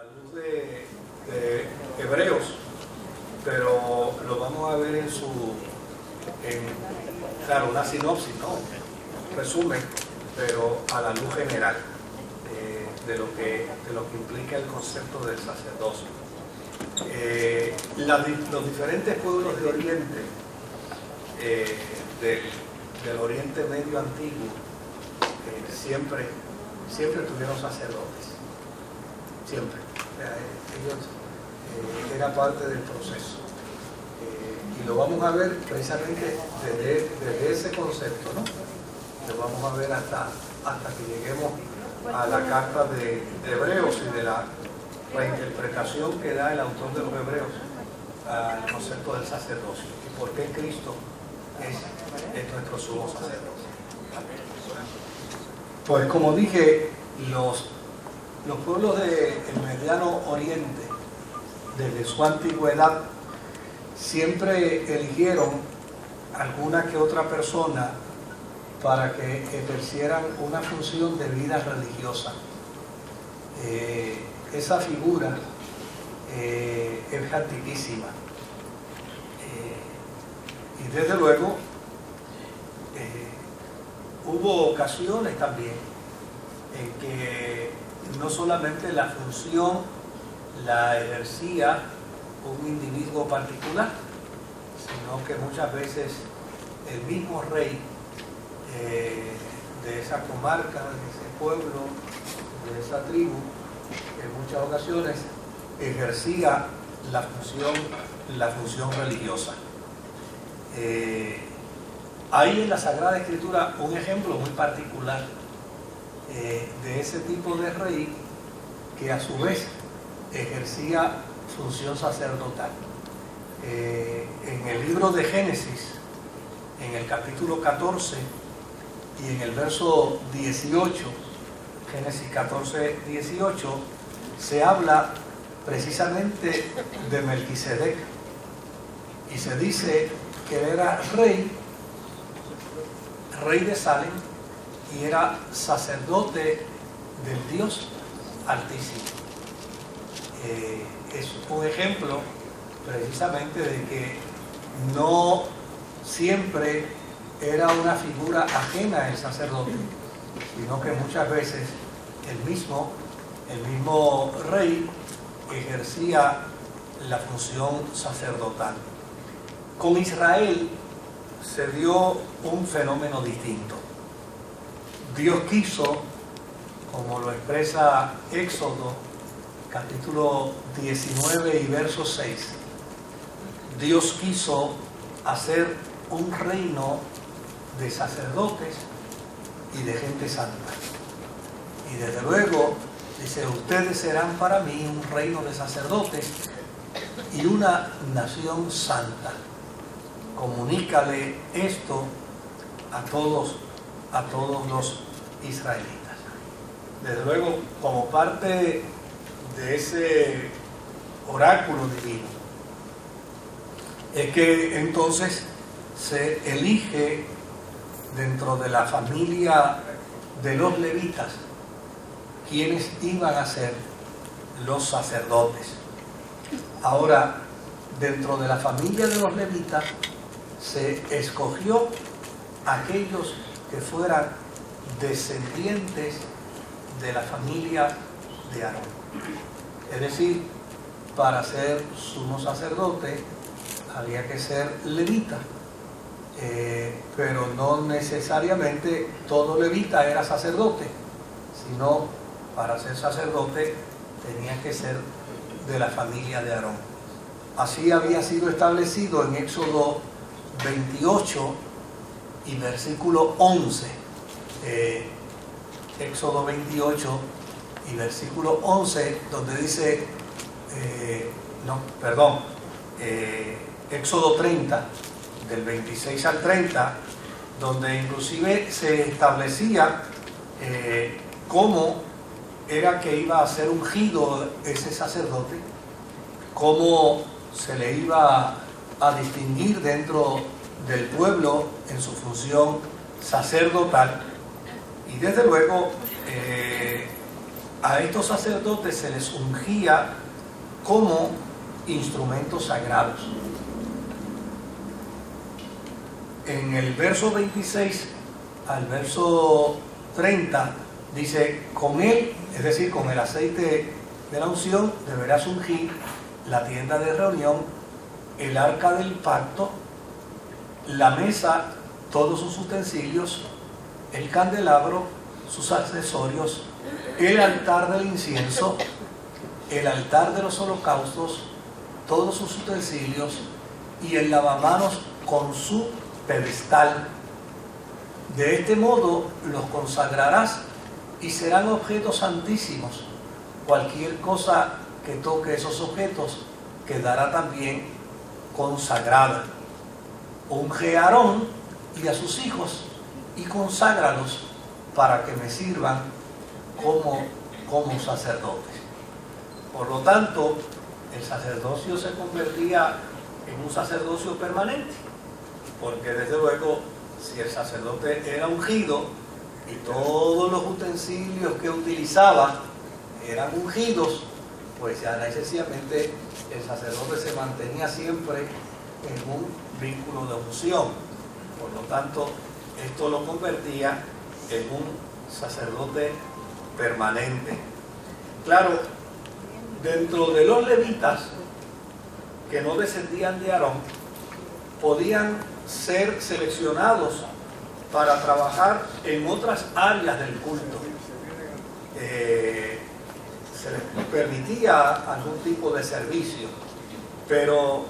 luz de Hebreos, pero lo vamos a ver en claro, una sinopsis, ¿no? Un resumen, pero a la luz general de lo que implica el concepto del sacerdocio. Los diferentes pueblos de Oriente, del Oriente Medio antiguo, siempre tuvieron sacerdotes, siempre. Ellos era parte del proceso. Y lo vamos a ver precisamente desde ese concepto, ¿no? Lo vamos a ver hasta que lleguemos a la carta de Hebreos y de la reinterpretación que da el autor de los Hebreos al concepto del sacerdocio y por qué Cristo es nuestro sumo sacerdote. Pues como dije, los pueblos del Mediano Oriente, desde su antigüedad, siempre eligieron alguna que otra persona para que ejercieran una función de vida religiosa. Esa figura es antiquísima. Y desde luego hubo ocasiones también en que no solamente la función la ejercía un individuo particular, sino que muchas veces el mismo rey de esa comarca, de ese pueblo, de esa tribu, en muchas ocasiones ejercía la función religiosa. Hay en la Sagrada Escritura un ejemplo muy particular de ese tipo de rey que a su vez ejercía función sacerdotal. En el libro de Génesis, en el capítulo 14 y en el verso 18, Génesis 14, 18, se habla precisamente de Melquisedec y se dice que él era rey de Salem y era sacerdote del Dios Altísimo. Es un ejemplo precisamente de que no siempre era una figura ajena al sacerdote, sino que muchas veces el mismo rey ejercía la función sacerdotal. Con Israel se dio un fenómeno distinto. Dios quiso, como lo expresa Éxodo, capítulo 19 y verso 6, Dios quiso hacer un reino de sacerdotes y de gente santa. Y desde luego, dice, ustedes serán para mí un reino de sacerdotes y una nación santa. Comunícale esto a todos los israelitas. Desde luego, como parte de ese oráculo divino, es que entonces se elige dentro de la familia de los levitas quienes iban a ser los sacerdotes. Ahora, dentro de la familia de los levitas se escogió aquellos que fueran descendientes de la familia de Aarón. Es decir, para ser sumo sacerdote había que ser levita, pero no necesariamente todo levita era sacerdote, sino para ser sacerdote tenía que ser de la familia de Aarón. Así había sido establecido en Éxodo 28 y versículo 11. Éxodo 28 y versículo 11, donde dice, Éxodo 30, del 26 al 30, donde inclusive se establecía cómo era que iba a ser ungido ese sacerdote, cómo se le iba a distinguir dentro del pueblo en su función sacerdotal. Y desde luego a estos sacerdotes se les ungía como instrumentos sagrados. En el verso 26 al verso 30 dice: con él, es decir, con el aceite de la unción, deberás ungir la tienda de reunión, el arca del pacto, la mesa, todos sus utensilios, el candelabro, sus accesorios, el altar del incienso, el altar de los holocaustos, todos sus utensilios y el lavamanos con su pedestal. De este modo los consagrarás y serán objetos santísimos. Cualquier cosa que toque esos objetos quedará también consagrada. Unge a Aarón y a sus hijos y conságralos para que me sirvan como sacerdotes. Por lo tanto, el sacerdocio se convertía en un sacerdocio permanente, porque desde luego, si el sacerdote era ungido y todos los utensilios que utilizaba eran ungidos, pues ya sencillamente el sacerdote se mantenía siempre en un vínculo de unción. Por lo tanto, esto lo convertía en un sacerdote permanente. Claro, dentro de los levitas que no descendían de Aarón, podían ser seleccionados para trabajar en otras áreas del culto. Se les permitía algún tipo de servicio, pero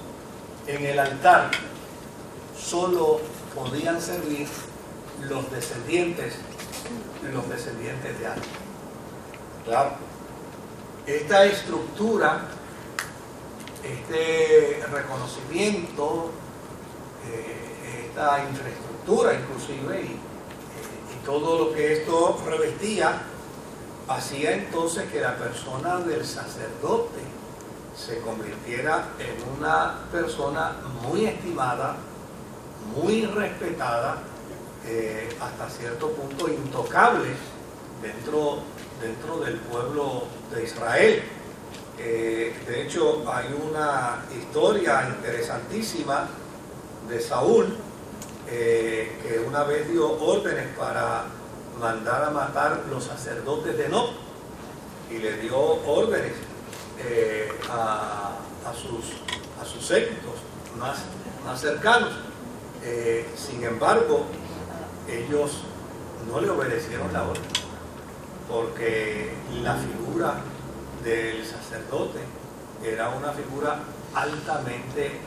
en el altar solo podían servir los descendientes de Aarón. Claro, esta estructura, este reconocimiento, esta infraestructura inclusive y todo lo que esto revestía, hacía entonces que la persona del sacerdote se convirtiera en una persona muy estimada, muy respetada, hasta cierto punto intocable dentro del pueblo de Israel. De hecho, hay una historia interesantísima de Saúl, que una vez dio órdenes para mandar a matar los sacerdotes de Nob, y le dio órdenes a sus séquitos más cercanos. Sin embargo, ellos no le obedecieron la orden, porque la figura del sacerdote era una figura altamente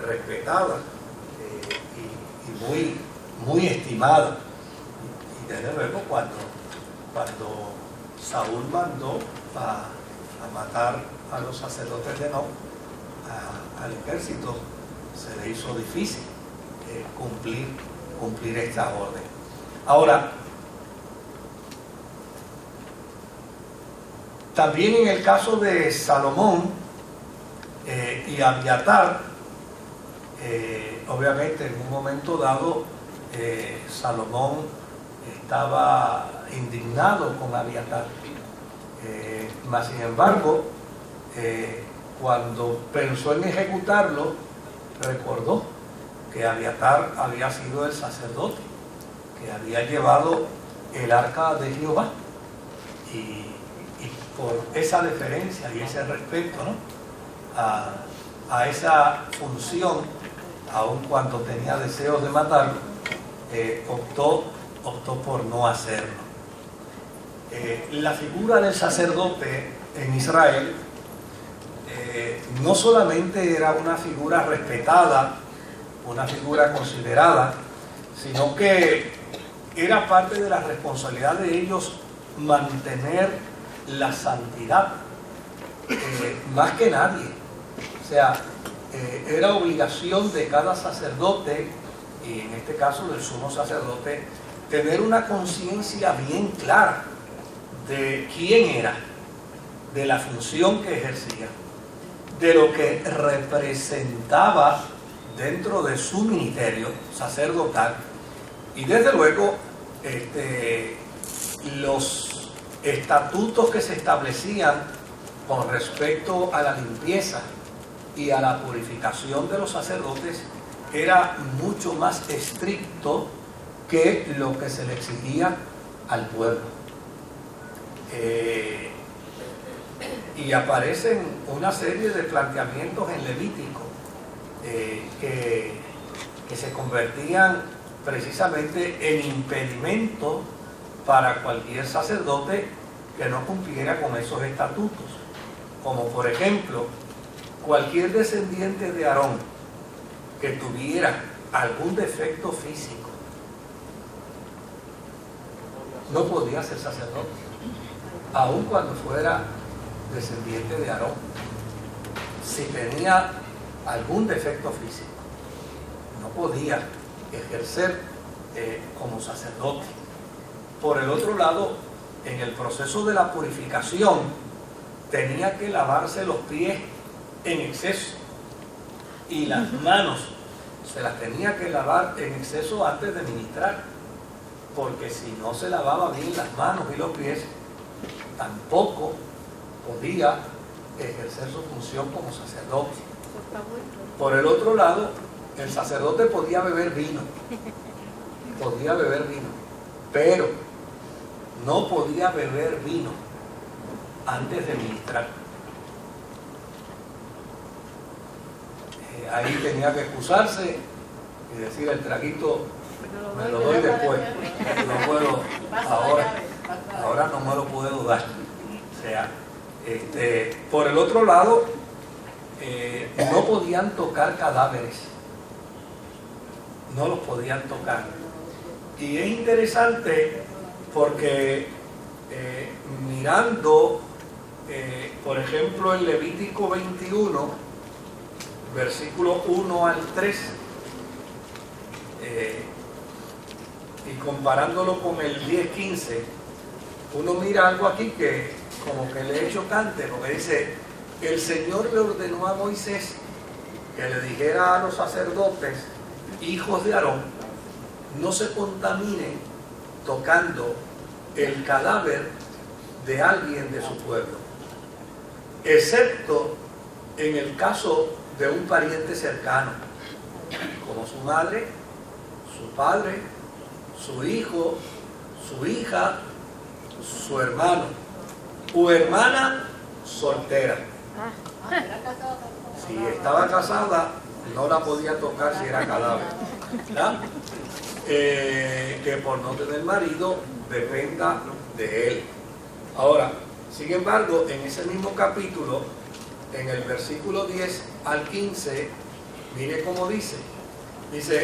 respetada y muy estimada. Y desde luego cuando Saúl mandó a matar a los sacerdotes de Nob, al ejército, se le hizo difícil cumplir esta orden. Ahora, también en el caso de Salomón y Abiatar, obviamente en un momento dado Salomón estaba indignado con Abiatar, mas sin embargo cuando pensó en ejecutarlo, recordó que Abiatar había sido el sacerdote que había llevado el arca de Jehová, y por esa deferencia y ese respeto, ¿no?, a esa función, aun cuando tenía deseos de matarlo, optó por no hacerlo. La figura del sacerdote en Israel no solamente era una figura respetada, una figura considerada, sino que era parte de la responsabilidad de ellos mantener la santidad, más que nadie. O sea, era obligación de cada sacerdote, y en este caso del sumo sacerdote, tener una conciencia bien clara de quién era, de la función que ejercía, de lo que representaba dentro de su ministerio sacerdotal, y desde luego los estatutos que se establecían con respecto a la limpieza y a la purificación de los sacerdotes era mucho más estricto que lo que se le exigía al pueblo. Y aparecen una serie de planteamientos en Levítico que se convertían precisamente en impedimento para cualquier sacerdote que no cumpliera con esos estatutos. Como por ejemplo, cualquier descendiente de Aarón que tuviera algún defecto físico no podía ser sacerdote, aun cuando fuera descendiente de Aarón. Si tenía algún defecto físico, no podía ejercer como sacerdote. Por el otro lado, en el proceso de la purificación, tenía que lavarse los pies en exceso y las manos se las tenía que lavar en exceso antes de ministrar, porque si no se lavaba bien las manos y los pies, tampoco podía ejercer su función como sacerdote. Por el otro lado, el sacerdote podía beber vino, pero no podía beber vino antes de ministrar. Ahí tenía que excusarse y decir: el traguito me lo doy después, no puedo ahora no me lo puedo dar. O sea, por el otro lado, no podían tocar cadáveres, no los podían tocar. Y es interesante porque mirando, por ejemplo, en Levítico 21, versículo 1 al 3, y comparándolo con el 10-15, uno mira algo aquí que como que le es chocante, porque dice: el Señor le ordenó a Moisés que le dijera a los sacerdotes, hijos de Aarón, no se contaminen tocando el cadáver de alguien de su pueblo, excepto en el caso de un pariente cercano, como su madre, su padre, su hijo, su hija, su hermano o hermana soltera. Si estaba casada, no la podía tocar si era cadáver, ¿verdad? Que por no tener marido dependa de él. Ahora, sin embargo, en ese mismo capítulo, en el versículo 10 al 15, mire cómo dice: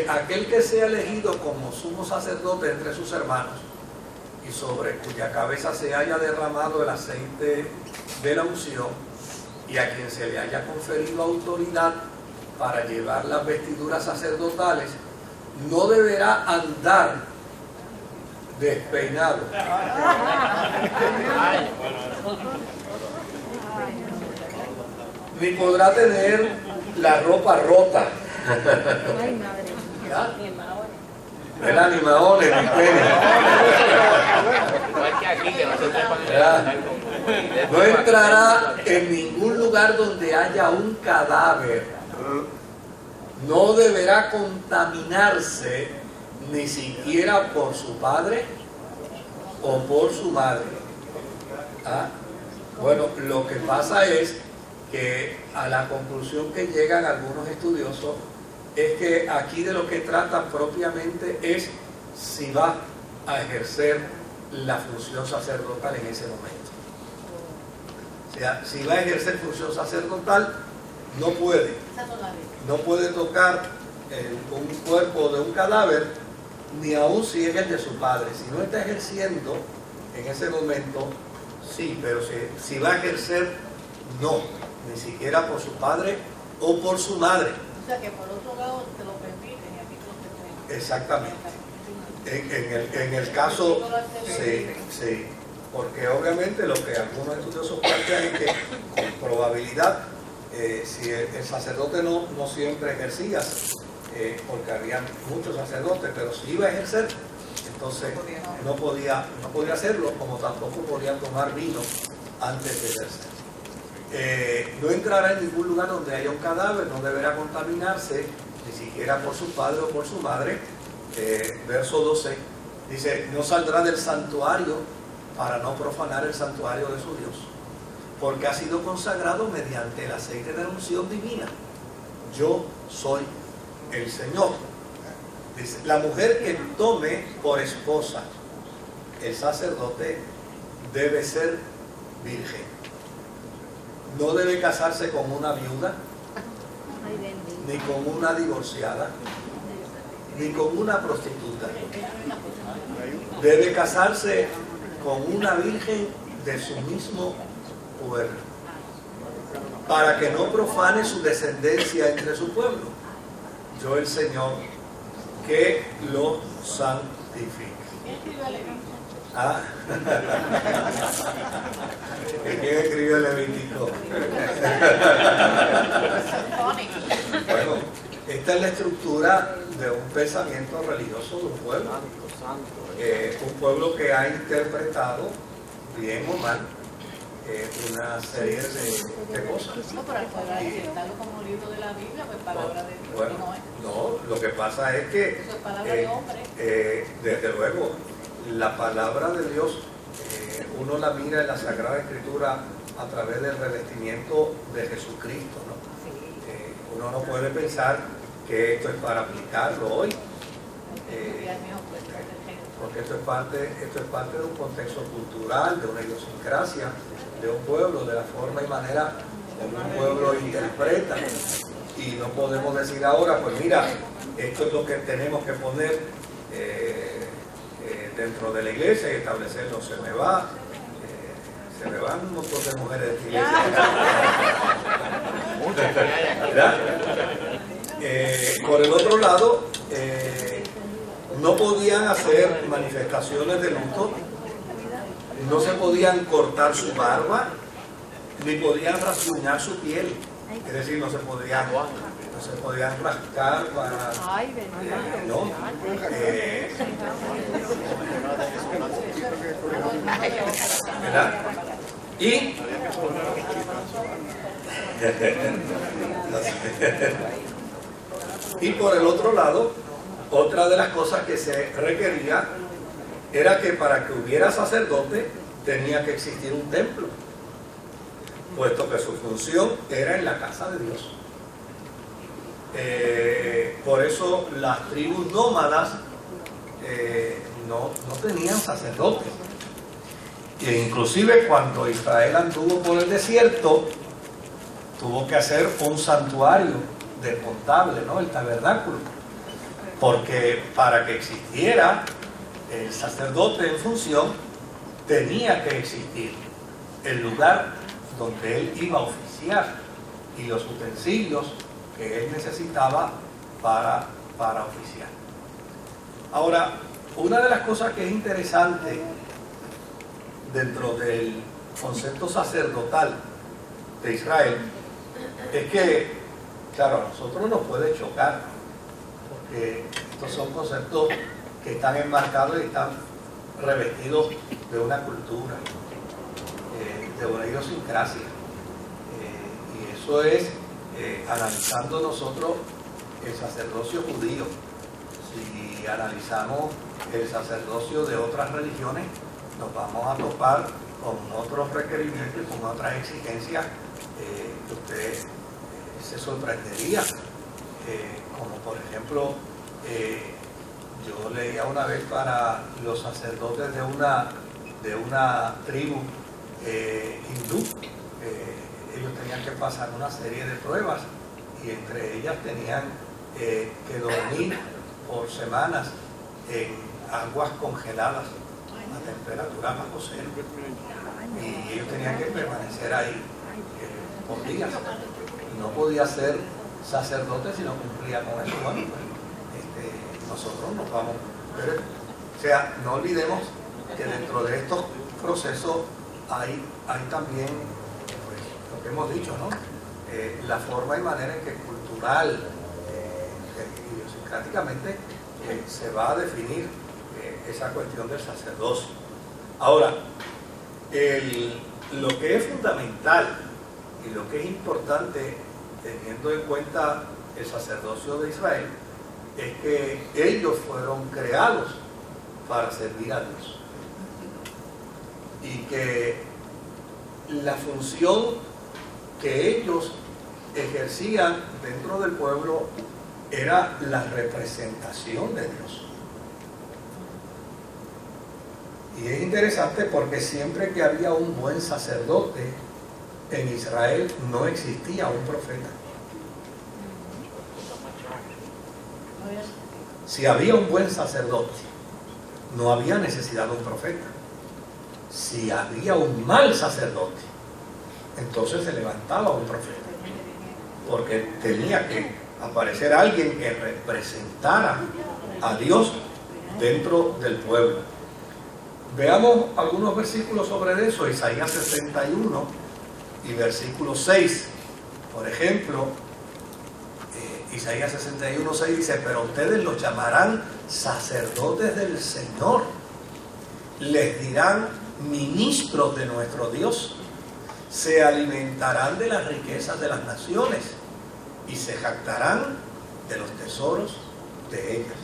aquel que sea elegido como sumo sacerdote entre sus hermanos y sobre cuya cabeza se haya derramado el aceite de la unción, y a quien se le haya conferido autoridad para llevar las vestiduras sacerdotales, no deberá andar despeinado, ni podrá tener la ropa rota. ¿Ya? ¿Verdad? Ni maones, ni pene. No entrará en ningún lugar donde haya un cadáver. No deberá contaminarse ni siquiera por su padre o por su madre. ¿Ah? Bueno, lo que pasa es que a la conclusión que llegan algunos estudiosos es que aquí de lo que trata propiamente es si va a ejercer la función sacerdotal en ese momento. O sea, si va a ejercer función sacerdotal, no puede tocar un cuerpo de un cadáver, ni aun si es el de su padre. Si no está ejerciendo en ese momento, sí, pero si va a ejercer, no, ni siquiera por su padre o por su madre. O sea que por otro lado te lo permiten y aquí te lo permiten. Exactamente. En el caso, sí, porque obviamente lo que algunos estudiosos plantean es que con probabilidad, si el sacerdote no siempre ejercía, porque había muchos sacerdotes, pero si iba a ejercer, Entonces no podía hacerlo, como tampoco podía tomar vino antes de verse. No entrará en ningún lugar donde haya un cadáver, no deberá contaminarse, ni siquiera por su padre o por su madre. Verso 12 dice: no saldrá del santuario para no profanar el santuario de su Dios, porque ha sido consagrado mediante el aceite de la unción divina. Yo soy el Señor. Dice: la mujer que tome por esposa el sacerdote debe ser virgen. No debe casarse con una viuda, ni con una divorciada, ni con una prostituta. Debe casarse con una virgen de su mismo pueblo, para que no profane su descendencia entre su pueblo. Yo, el Señor, que lo santifique. ¿Ah? ¿Quién escribió el Levítico? Bueno, esta es la estructura de un pensamiento religioso de un pueblo. Un pueblo que ha interpretado, bien o mal, una serie de cosas. No, pero al poder aceptarlo como libro de la Biblia, pues palabra de Dios. Bueno, no es. no, lo que pasa es que, Eso es palabra de hombre. desde luego, la palabra de Dios, uno la mira en la Sagrada Escritura a través del revestimiento de Jesucristo, ¿no? Uno no puede pensar que esto es para aplicarlo hoy, porque esto es parte de un contexto cultural, de una idiosincrasia, de un pueblo, de la forma y manera como un pueblo interpreta. Y no podemos decir ahora, pues mira, esto es lo que tenemos que poner dentro de la iglesia y establecerlo. Se me van un montón de mujeres de esta iglesia. ¿Verdad? Por el otro lado, no podían hacer manifestaciones de luto, no se podían cortar su barba, ni podían rasguñar su piel. Es decir, no se podían rascar para... no. ¿Verdad? Y por el otro lado, otra de las cosas que se requería era que para que hubiera sacerdote tenía que existir un templo, puesto que su función era en la casa de Dios. Por eso las tribus nómadas no tenían sacerdotes. E inclusive cuando Israel anduvo por el desierto, tuvo que hacer un santuario desmontable, ¿no? El tabernáculo. Porque para que existiera el sacerdote en función, tenía que existir el lugar donde él iba a oficiar y los utensilios que él necesitaba para oficiar. Ahora, una de las cosas que es interesante dentro del concepto sacerdotal de Israel es que, claro, a nosotros nos puede chocar, porque estos son conceptos que están enmarcados y están revestidos de una cultura, de una idiosincrasia. Y eso es analizando nosotros el sacerdocio judío. Si analizamos el sacerdocio de otras religiones, nos vamos a topar con otros requerimientos y con otras exigencias que usted se sorprendería. Como por ejemplo, yo leía una vez para los sacerdotes de una tribu hindú, ellos tenían que pasar una serie de pruebas y entre ellas tenían que dormir por semanas en aguas congeladas a temperatura bajo cero, y ellos tenían que permanecer ahí por días. No podía ser sacerdote si no cumplía con eso. Bueno, pues, nosotros nos vamos. Pero, o sea, no olvidemos que dentro de estos procesos hay también, pues, lo que hemos dicho, ¿no? La forma y manera en que cultural, idiosincráticamente, se va a definir esa cuestión del sacerdocio. Ahora, lo que es fundamental y lo que es importante, teniendo en cuenta el sacerdocio de Israel, es que ellos fueron creados para servir a Dios. Y que la función que ellos ejercían dentro del pueblo era la representación de Dios. Y es interesante porque siempre que había un buen sacerdote en Israel no existía un profeta. Si había un buen sacerdote, no había necesidad de un profeta. Si había un mal sacerdote, entonces se levantaba un profeta, porque tenía que aparecer alguien que representara a Dios dentro del pueblo. Veamos algunos versículos sobre eso. Isaías 61 y versículo 6, por ejemplo. Isaías 61, 6 dice: pero ustedes los llamarán sacerdotes del Señor, les dirán ministros de nuestro Dios, se alimentarán de las riquezas de las naciones y se jactarán de los tesoros de ellas.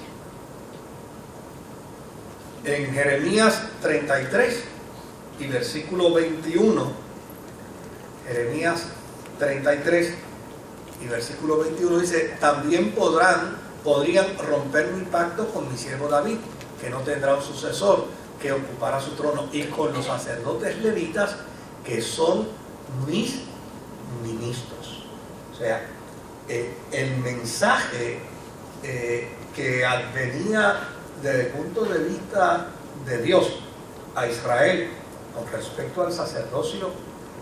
En Jeremías 33 y versículo 21, Jeremías 33 y versículo 21 dice: también podrían romper mi pacto con mi siervo David, que no tendrá un sucesor que ocupará su trono, y con los sacerdotes levitas, que son mis ministros. O sea, el mensaje que venía desde el punto de vista de Dios a Israel con respecto al sacerdocio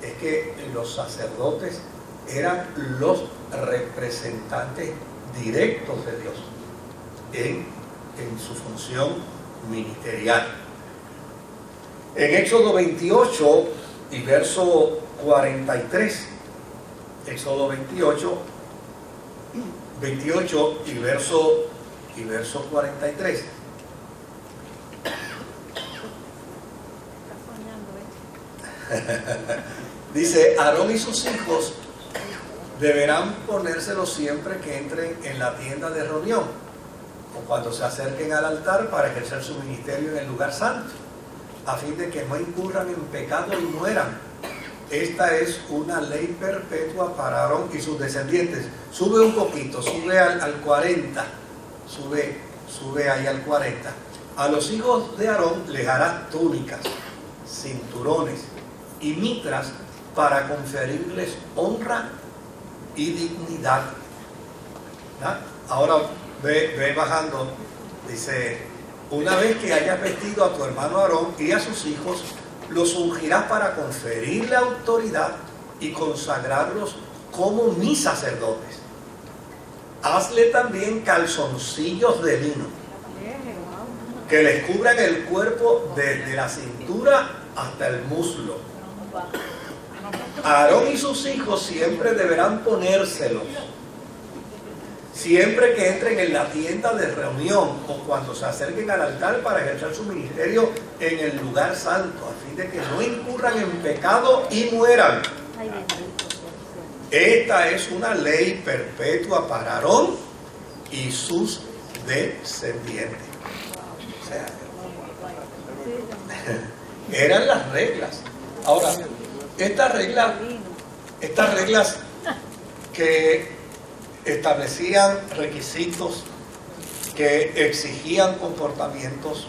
es que los sacerdotes eran los representantes directos de Dios en su función ministerial. En Éxodo 28 y verso 43, Éxodo 28 y verso 43. Dice: Aarón y sus hijos deberán ponérselo siempre que entren en la tienda de reunión o cuando se acerquen al altar para ejercer su ministerio en el lugar santo, a fin de que no incurran en pecado y mueran. Esta es una ley perpetua para Aarón y sus descendientes. Sube un poquito, sube al 40, sube ahí al 40. A los hijos de Aarón les harás túnicas, cinturones y mitras para conferirles honra y dignidad. ¿Ah? Ahora ve bajando, dice: una vez que hayas vestido a tu hermano Aarón y a sus hijos, los ungirás para conferirle autoridad y consagrarlos como mis sacerdotes. Hazle también calzoncillos de lino que les cubran el cuerpo desde la cintura hasta el muslo. Aarón y sus hijos siempre deberán ponérselos siempre que entren en la tienda de reunión o cuando se acerquen al altar para ejercer su ministerio en el lugar santo, a fin de que no incurran en pecado y mueran. Esta es una ley perpetua para Aarón y sus descendientes. O sea, eran las reglas. Ahora, estas reglas que establecían requisitos, que exigían comportamientos,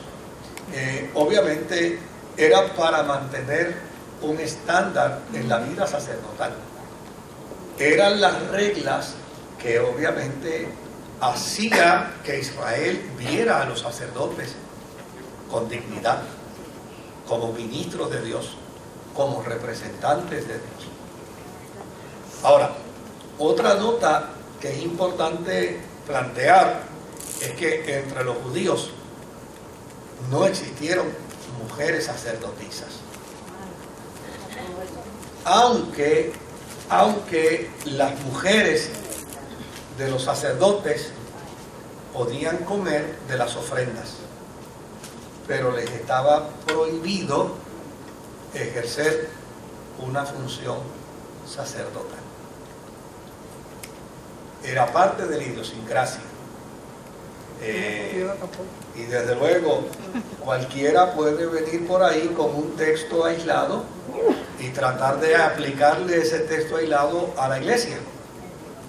obviamente era para mantener un estándar en la vida sacerdotal. Eran las reglas que obviamente hacía que Israel viera a los sacerdotes con dignidad, como ministros de Dios, como representantes de Dios. Ahora, otra nota que es importante plantear es que entre los judíos no existieron mujeres sacerdotisas. Aunque las mujeres de los sacerdotes podían comer de las ofrendas. pero les estaba prohibido ejercer una función sacerdotal. Era parte de la idiosincrasia. Y desde luego cualquiera puede venir por ahí con un texto aislado y tratar de aplicarle ese texto aislado a la iglesia.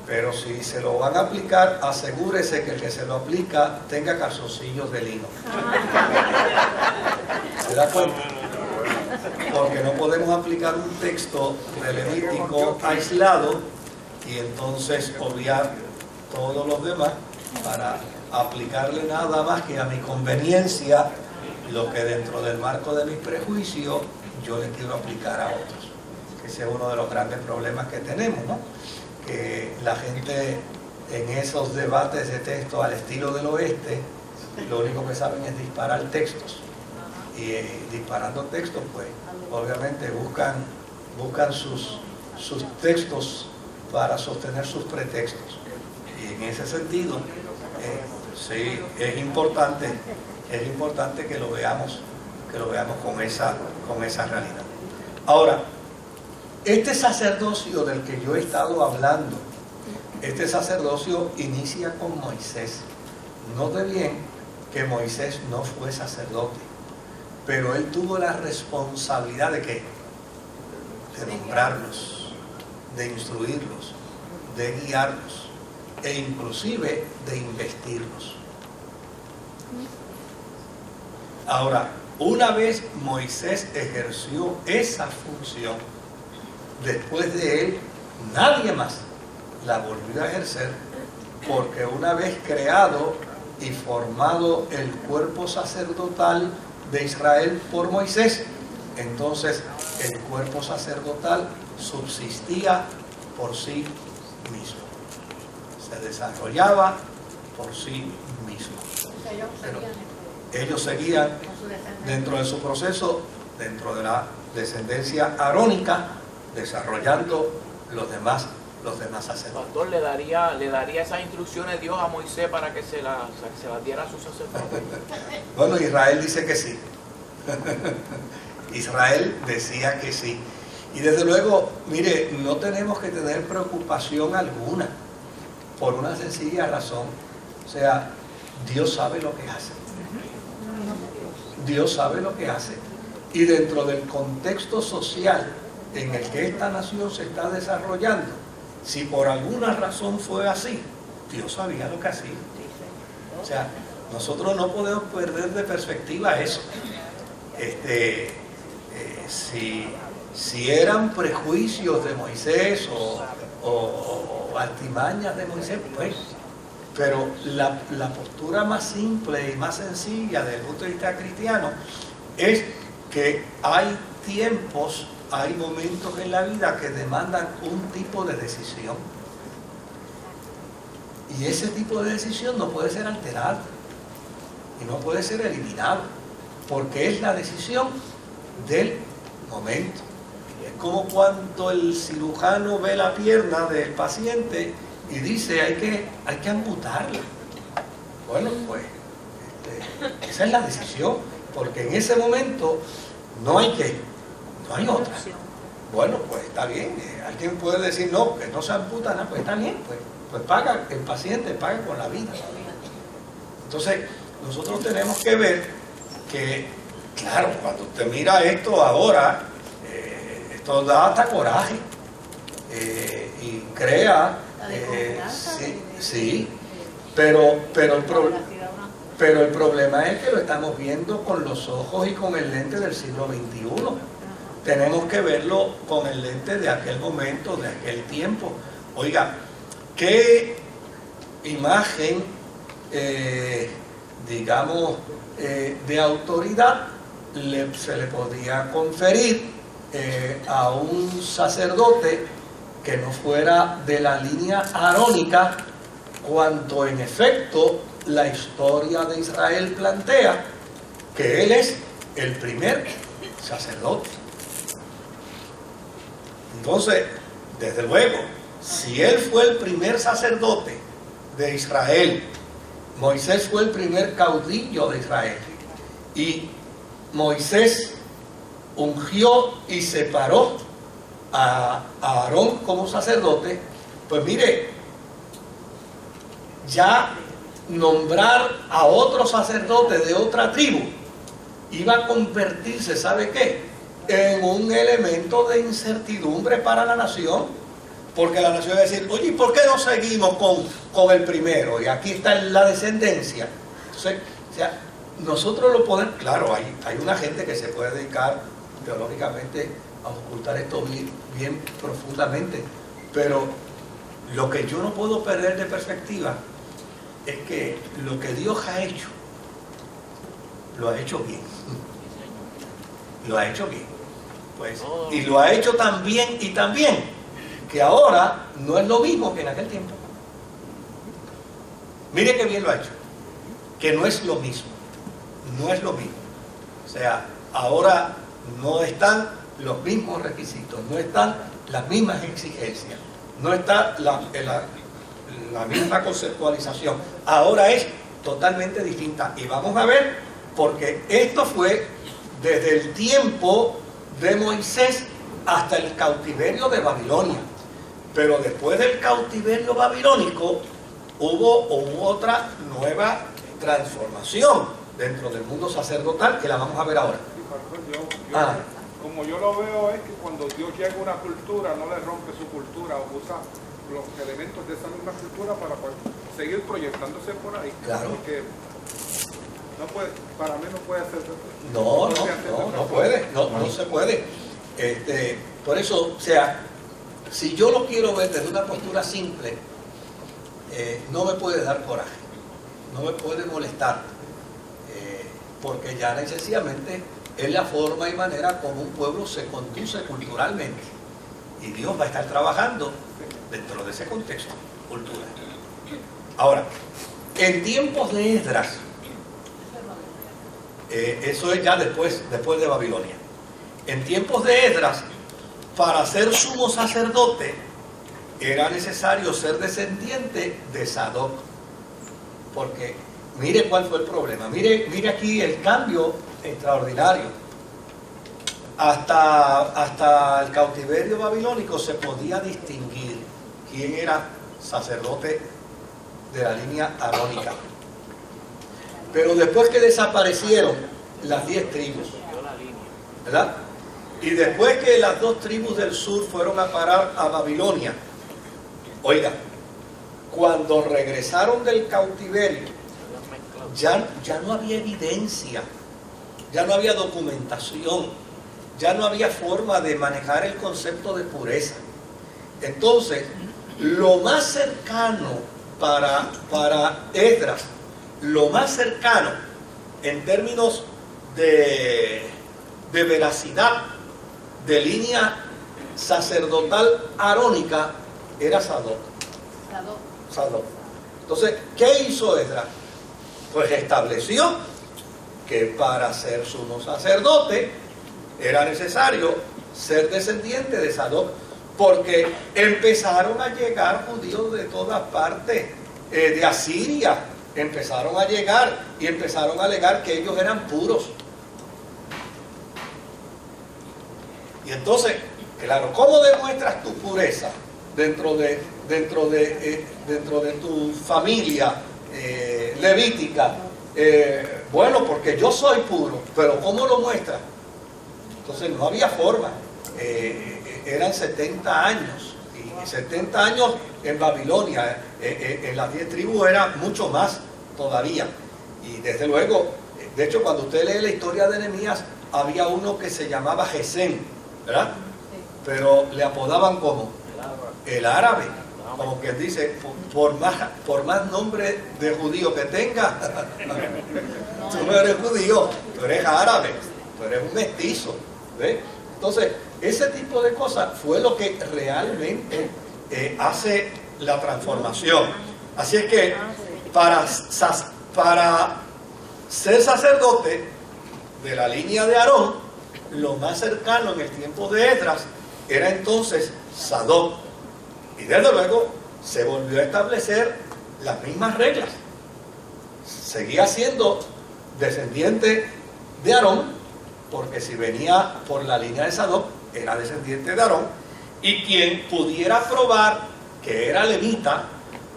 Pero si se lo van a aplicar, asegúrese que el que se lo aplica tenga calzoncillos de lino. ¿Se da cuenta? Porque no podemos aplicar un texto de Levítico aislado y entonces obviar todos los demás para aplicarle nada más que a mi conveniencia lo que dentro del marco de mis prejuicios yo le quiero aplicar a otros. Ese es uno de los grandes problemas que tenemos, ¿no? Que la gente en esos debates de texto al estilo del oeste, lo único que saben es disparar textos. Y disparando textos, pues obviamente buscan sus textos para sostener sus pretextos. Y en ese sentido, sí, es importante que lo veamos con esa realidad. Ahora, este sacerdocio del que yo he estado hablando, este sacerdocio inicia con Moisés. Note bien que Moisés no fue sacerdote, pero él tuvo la responsabilidad ¿de qué? De nombrarlos, de instruirlos, de guiarlos e inclusive de investirlos. Ahora, una vez Moisés ejerció esa función, después de él nadie más la volvió a ejercer, porque una vez creado y formado el cuerpo sacerdotal de Israel por Moisés, entonces el cuerpo sacerdotal subsistía por sí mismo, se desarrollaba por sí mismo. Pero ellos seguían dentro de su proceso, dentro de la descendencia arónica, desarrollando los demás sacerdotes. Pastor, ¿le daría esas instrucciones Dios a Moisés para que se las diera a sus sacerdotes? Bueno, Israel dice que sí. Israel decía que sí. Y desde luego, mire, no tenemos que tener preocupación alguna, por una sencilla razón. O sea, Dios sabe lo que hace. Dios sabe lo que hace. Y dentro del contexto social en el que esta nación se está desarrollando, si por alguna razón fue así, Dios sabía lo que hacía. O sea, nosotros no podemos perder de perspectiva eso. Si eran prejuicios de Moisés o artimañas de Moisés, pues, pero la postura más simple y más sencilla desde el punto de vista cristiano es que hay tiempos, hay momentos en la vida que demandan un tipo de decisión. Y ese tipo de decisión no puede ser alterado y no puede ser eliminado, porque es la decisión del momento. Es como cuando el cirujano ve la pierna del paciente y dice hay que amputarla. Bueno, pues esa es la decisión, porque en ese momento no hay otra. Bueno, pues está bien. Alguien puede decir no, que no se amputa nada, pues está bien, pues paga, el paciente paga con la vida. Entonces, nosotros tenemos que ver que, claro, cuando usted mira esto ahora, esto da hasta coraje y crea, sí, pero el problema es que lo estamos viendo con los ojos y con el lente del siglo XXI. Tenemos que verlo con el lente de aquel momento, de aquel tiempo. Oiga, ¿qué imagen, digamos, de autoridad se le podía conferir a un sacerdote que no fuera de la línea arónica, cuanto en efecto la historia de Israel plantea que él es el primer sacerdote? Entonces, desde luego, si él fue el primer sacerdote de Israel, Moisés fue el primer caudillo de Israel, y Moisés ungió y separó a Aarón como sacerdote, pues mire, ya nombrar a otro sacerdote de otra tribu iba a convertirse, ¿sabe qué?, en un elemento de incertidumbre para la nación, porque la nación iba a decir, oye, ¿y por qué no seguimos con el primero? Y aquí está la descendencia. Entonces, o sea, nosotros lo podemos, claro, hay una gente que se puede dedicar teológicamente a ocultar esto bien profundamente, pero lo que yo no puedo perder de perspectiva es que lo que Dios ha hecho, lo ha hecho bien. Lo ha hecho bien. Pues, y lo ha hecho tan bien y tan bien que ahora no es lo mismo que en aquel tiempo. Mire qué bien lo ha hecho. Que no es lo mismo. No es lo mismo. O sea, ahora no están los mismos requisitos, no están las mismas exigencias, no está la misma conceptualización. Ahora es totalmente distinta. Y vamos a ver, porque esto fue desde el tiempo de Moisés hasta el cautiverio de Babilonia. Pero después del cautiverio babilónico hubo otra nueva transformación dentro del mundo sacerdotal que la vamos a ver ahora. Como yo lo veo es que cuando Dios llega a una cultura no le rompe su cultura o usa los elementos de esa misma cultura para seguir proyectándose por ahí. Claro. Porque no puede, para mí no puede hacer no puede, no se puede. Por eso, o sea, si yo lo quiero ver desde una postura simple, no me puede dar coraje, no me puede molestar, porque ya sencillamente es la forma y manera como un pueblo se conduce culturalmente, y Dios va a estar trabajando dentro de ese contexto cultural. Ahora, en tiempos de Esdras, eso es ya después de Babilonia. En tiempos de Esdras, para ser sumo sacerdote, era necesario ser descendiente de Sadoc. Porque, mire cuál fue el problema. Mire aquí el cambio extraordinario. Hasta el cautiverio babilónico se podía distinguir quién era sacerdote de la línea arónica. Pero después que desaparecieron las 10 tribus, ¿verdad? Y después que las 2 tribus del sur fueron a parar a Babilonia, oiga, cuando regresaron del cautiverio, ya no había evidencia, ya no había documentación, ya no había forma de manejar el concepto de pureza. Entonces, lo más cercano para Esdras, lo más cercano en términos de veracidad de línea sacerdotal arónica era Sadoc. Entonces, ¿qué hizo Esdras? Pues estableció que para ser sumo sacerdote era necesario ser descendiente de Sadoc, porque empezaron a llegar judíos de todas partes, de Asiria, empezaron a llegar y empezaron a alegar que ellos eran puros. Y entonces, claro, ¿cómo demuestras tu pureza dentro de tu familia levítica? Bueno, porque yo soy puro, pero ¿cómo lo muestras? Entonces no había forma. Eran 70 años, y 70 años en Babilonia, en las 10 tribus era mucho más todavía. Y desde luego, de hecho, cuando usted lee la historia de Nehemías, había uno que se llamaba Gesén, ¿verdad? Pero le apodaban como el árabe, como quien dice, por más nombre de judío que tenga, tú no eres judío, tú eres árabe, tú eres un mestizo, ¿ves? Entonces, ese tipo de cosas fue lo que realmente hace la transformación. Así es que para ser sacerdote de la línea de Aarón, lo más cercano en el tiempo de Esdras era entonces Sadoc. Y desde luego se volvió a establecer las mismas reglas. Seguía siendo descendiente de Aarón, porque si venía por la línea de Sadoc, era descendiente de Aarón, y quien pudiera probar que era levita,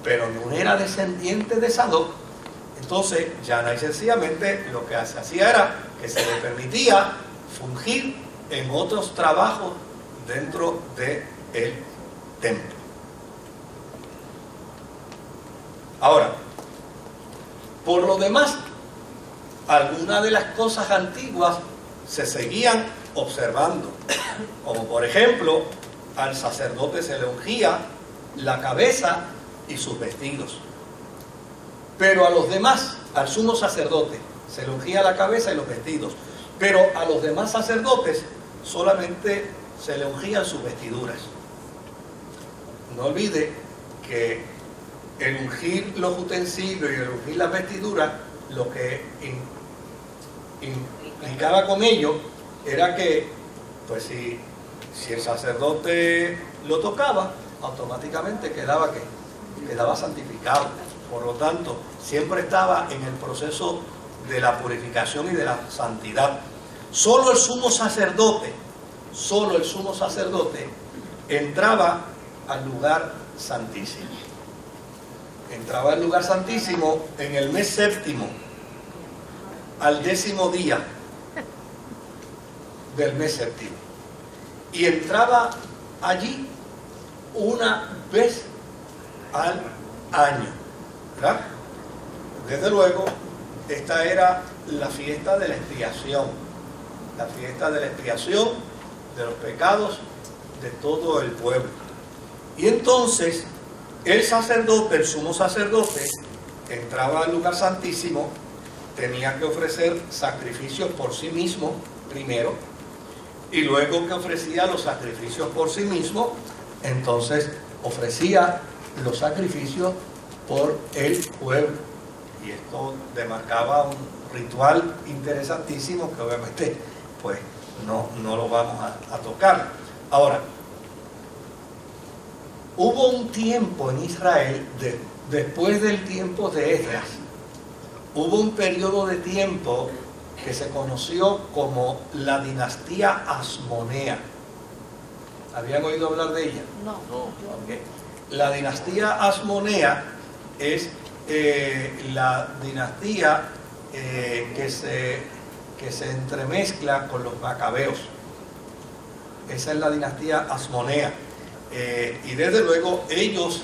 pero no era descendiente de Sadoc, entonces ya y sencillamente lo que se hacía era que se le permitía fungir en otros trabajos dentro del templo. Ahora, por lo demás, algunas de las cosas antiguas se seguían observando, como por ejemplo, al sacerdote se le ungía la cabeza y sus vestidos, pero a los demás, al sumo sacerdote se le ungía la cabeza y los vestidos, pero a los demás sacerdotes solamente se le ungían sus vestiduras. No olvide que el ungir los utensilios y el ungir las vestiduras, lo que implicaba con ello era que, pues si el sacerdote lo tocaba, automáticamente quedaba santificado. Por lo tanto, siempre estaba en el proceso de la purificación y de la santidad. Solo el sumo sacerdote entraba al lugar santísimo. Entraba al lugar santísimo en el mes séptimo, al 10º día del mes séptimo. Y entraba allí una vez al año, ¿verdad? Desde luego, esta era la fiesta de la expiación, la fiesta de la expiación de los pecados de todo el pueblo. Y entonces, el sacerdote, el sumo sacerdote, entraba al lugar santísimo, tenía que ofrecer sacrificios por sí mismo primero, y luego que ofrecía los sacrificios por sí mismo, entonces ofrecía los sacrificios por el pueblo. Y esto demarcaba un ritual interesantísimo que obviamente pues no lo vamos a tocar. Ahora, hubo un tiempo en Israel, después del tiempo de Esdras, hubo un periodo de tiempo que se conoció como la dinastía Asmonea. ¿Habían oído hablar de ella? No. Okay. La dinastía Asmonea es la dinastía que se entremezcla con los macabeos. Esa es la dinastía Asmonea. Y desde luego ellos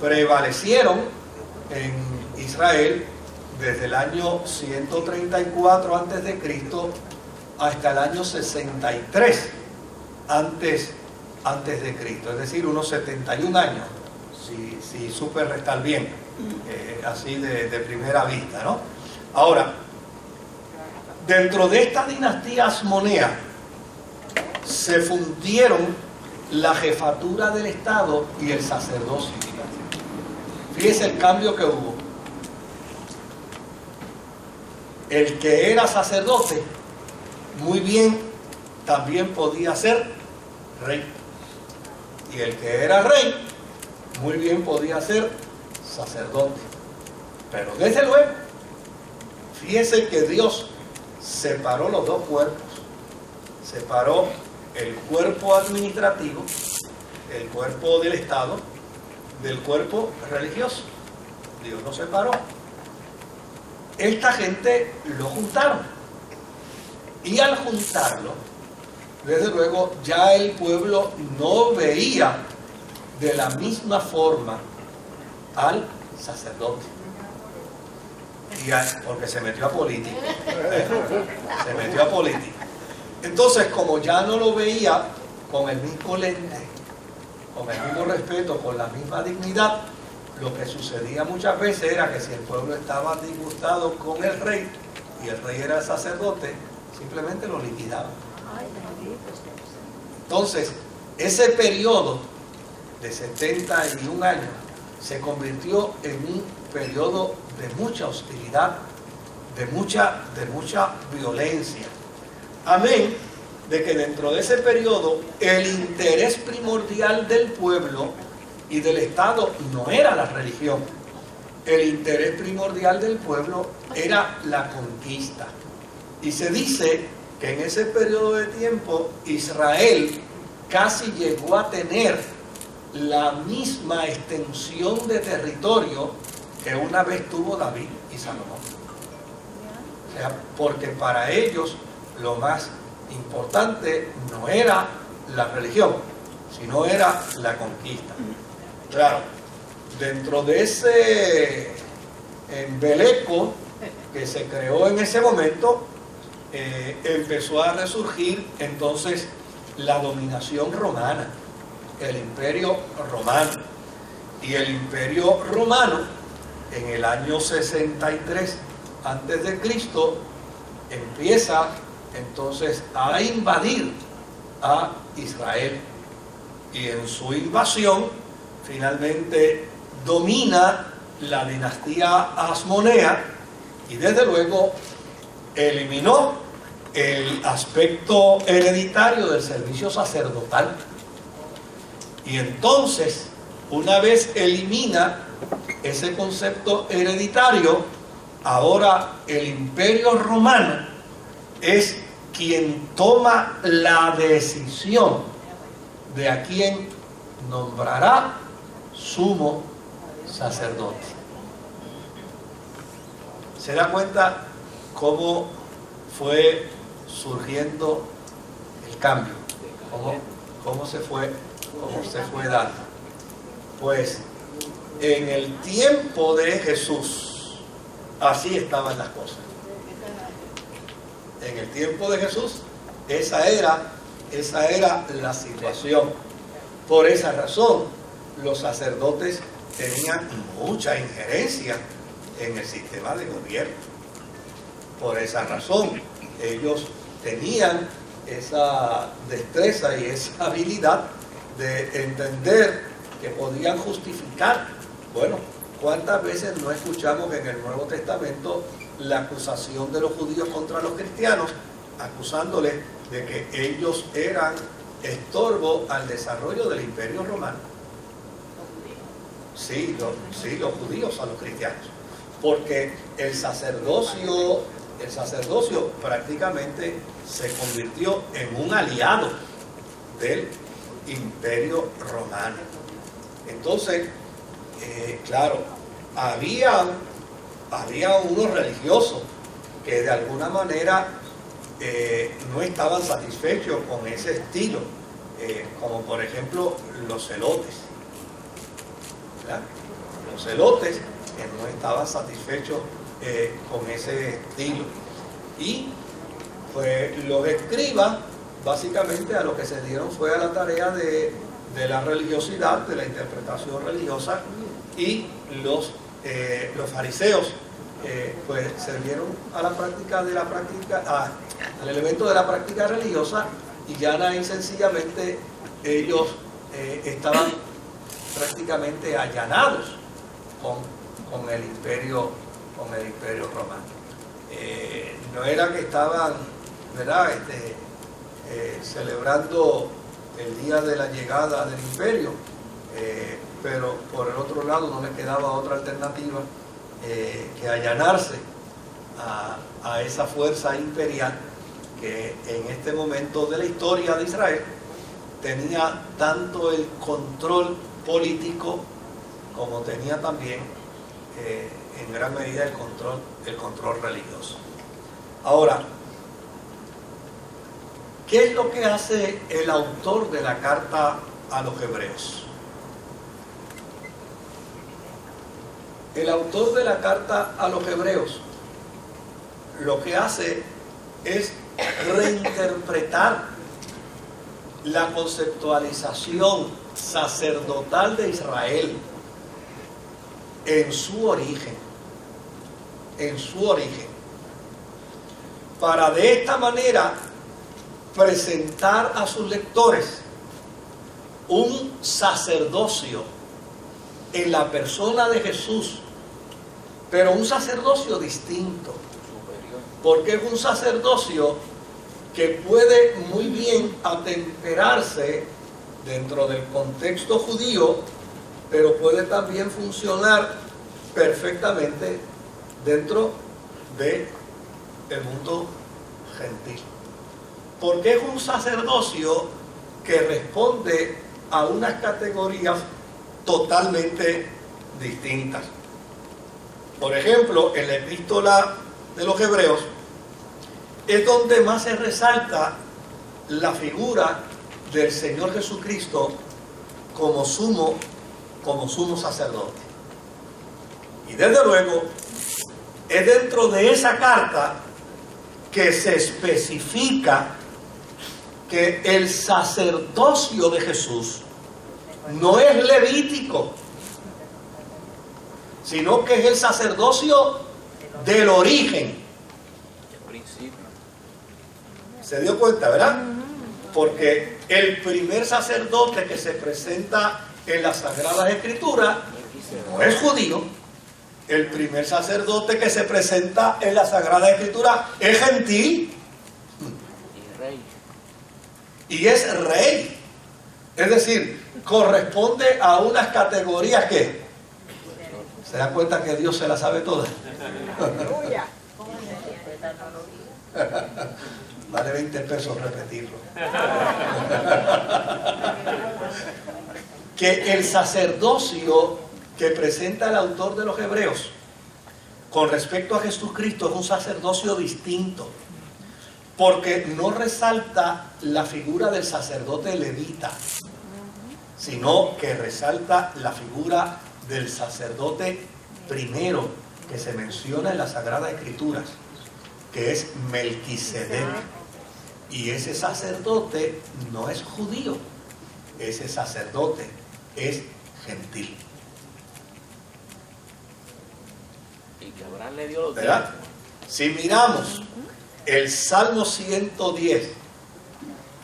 prevalecieron en Israel desde el año 134 a.C. hasta el año 63 antes de Cristo, es decir, unos 71 años, si supe restar bien, así de primera vista, ¿no? Ahora, dentro de esta dinastía Asmonea se fundieron la jefatura del Estado y el sacerdocio. Fíjese el cambio que hubo. El que era sacerdote, muy bien, también podía ser rey. Y el que era rey, muy bien podía ser sacerdote. Pero desde luego, fíjese que Dios separó los dos cuerpos. Separó el cuerpo administrativo, el cuerpo del Estado, del cuerpo religioso. Dios lo separó. Esta gente lo juntaron. Y al juntarlo, desde luego, ya el pueblo no veía de la misma forma al sacerdote. Porque se metió a política. Se metió a política. Entonces, como ya no lo veía con el mismo lente, con el mismo respeto, con la misma dignidad, lo que sucedía muchas veces era que si el pueblo estaba disgustado con el rey y el rey era el sacerdote, simplemente lo liquidaban. Entonces, ese periodo de 71 años se convirtió en un periodo de mucha hostilidad, de mucha violencia. Amén de que dentro de ese periodo el interés primordial del pueblo y del Estado no era la religión, el interés primordial del pueblo era la conquista. Y se dice que en ese periodo de tiempo Israel casi llegó a tener la misma extensión de territorio que una vez tuvo David y Salomón. O sea, porque para ellos lo más importante no era la religión, sino era la conquista. Claro, dentro de ese embeleco que se creó en ese momento, empezó a resurgir entonces la dominación romana, el imperio romano. Y el imperio romano, en el año 63 antes de Cristo, empieza entonces a invadir a Israel. Y en su invasión, finalmente domina la dinastía Asmonea y desde luego eliminó el aspecto hereditario del servicio sacerdotal. Y entonces, una vez elimina ese concepto hereditario, ahora el imperio romano es quien toma la decisión de a quién nombrará sumo sacerdote. ¿Se da cuenta cómo fue surgiendo el cambio? ¿Cómo se fue dando? Pues en el tiempo de Jesús así estaban las cosas. En el tiempo de Jesús esa era la situación. Por esa razón los sacerdotes tenían mucha injerencia en el sistema de gobierno. Por esa razón ellos tenían esa destreza y esa habilidad de entender que podían justificar. Bueno, ¿cuántas veces no escuchamos en el Nuevo Testamento la acusación de los judíos contra los cristianos, acusándoles de que ellos eran estorbo al desarrollo del imperio romano? Sí, los judíos a los cristianos, porque el sacerdocio prácticamente se convirtió en un aliado del imperio romano. Entonces, claro, había unos religiosos que de alguna manera no estaban satisfechos con ese estilo, como por ejemplo los celotes, ¿verdad? Los celotes que no estaban satisfechos con ese estilo. Y pues los escribas básicamente a lo que se dieron fue a la tarea de la religiosidad, de la interpretación religiosa, y los fariseos pues se dieron a la práctica al elemento de la práctica religiosa, y ya y sencillamente ellos estaban prácticamente allanados con el imperio romano. No era que estaban, ¿verdad?, celebrando el día de la llegada del imperio, pero por el otro lado no les quedaba otra alternativa que allanarse a esa fuerza imperial que en este momento de la historia de Israel tenía tanto el control político como tenía también en gran medida el control religioso. Ahora, ¿qué es lo que hace el autor de la carta a los hebreos? El autor de la carta a los hebreos lo que hace es reinterpretar la conceptualización sacerdotal de Israel en su origen, para de esta manera presentar a sus lectores un sacerdocio en la persona de Jesús, pero un sacerdocio distinto, porque es un sacerdocio que puede muy bien atemperarse dentro del contexto judío, pero puede también funcionar perfectamente dentro del mundo gentil. Porque es un sacerdocio que responde a unas categorías totalmente distintas. Por ejemplo, en la epístola de los Hebreos es donde más se resalta la figura del Señor Jesucristo como sumo sacerdote. Y desde luego es dentro de esa carta que se especifica que el sacerdocio de Jesús no es levítico, sino que es el sacerdocio del origen. El principio. ¿Se dio cuenta, verdad? Porque el primer sacerdote que se presenta en las Sagradas Escrituras no es judío. El primer sacerdote que se presenta en la Sagrada Escritura es gentil Y rey. y es rey. Es decir, corresponde a unas categorías que se dan cuenta que Dios se las sabe todas. Vale 20 pesos repetirlo. Que el sacerdocio que presenta el autor de los Hebreos con respecto a Jesucristo es un sacerdocio distinto, porque no resalta la figura del sacerdote levita, sino que resalta la figura del sacerdote primero que se menciona en las Sagradas Escrituras, que es Melquisedec. Y ese sacerdote no es judío, ese sacerdote es gentil. Y que Abraham le dio los ¿Verdad? Si miramos el Salmo 110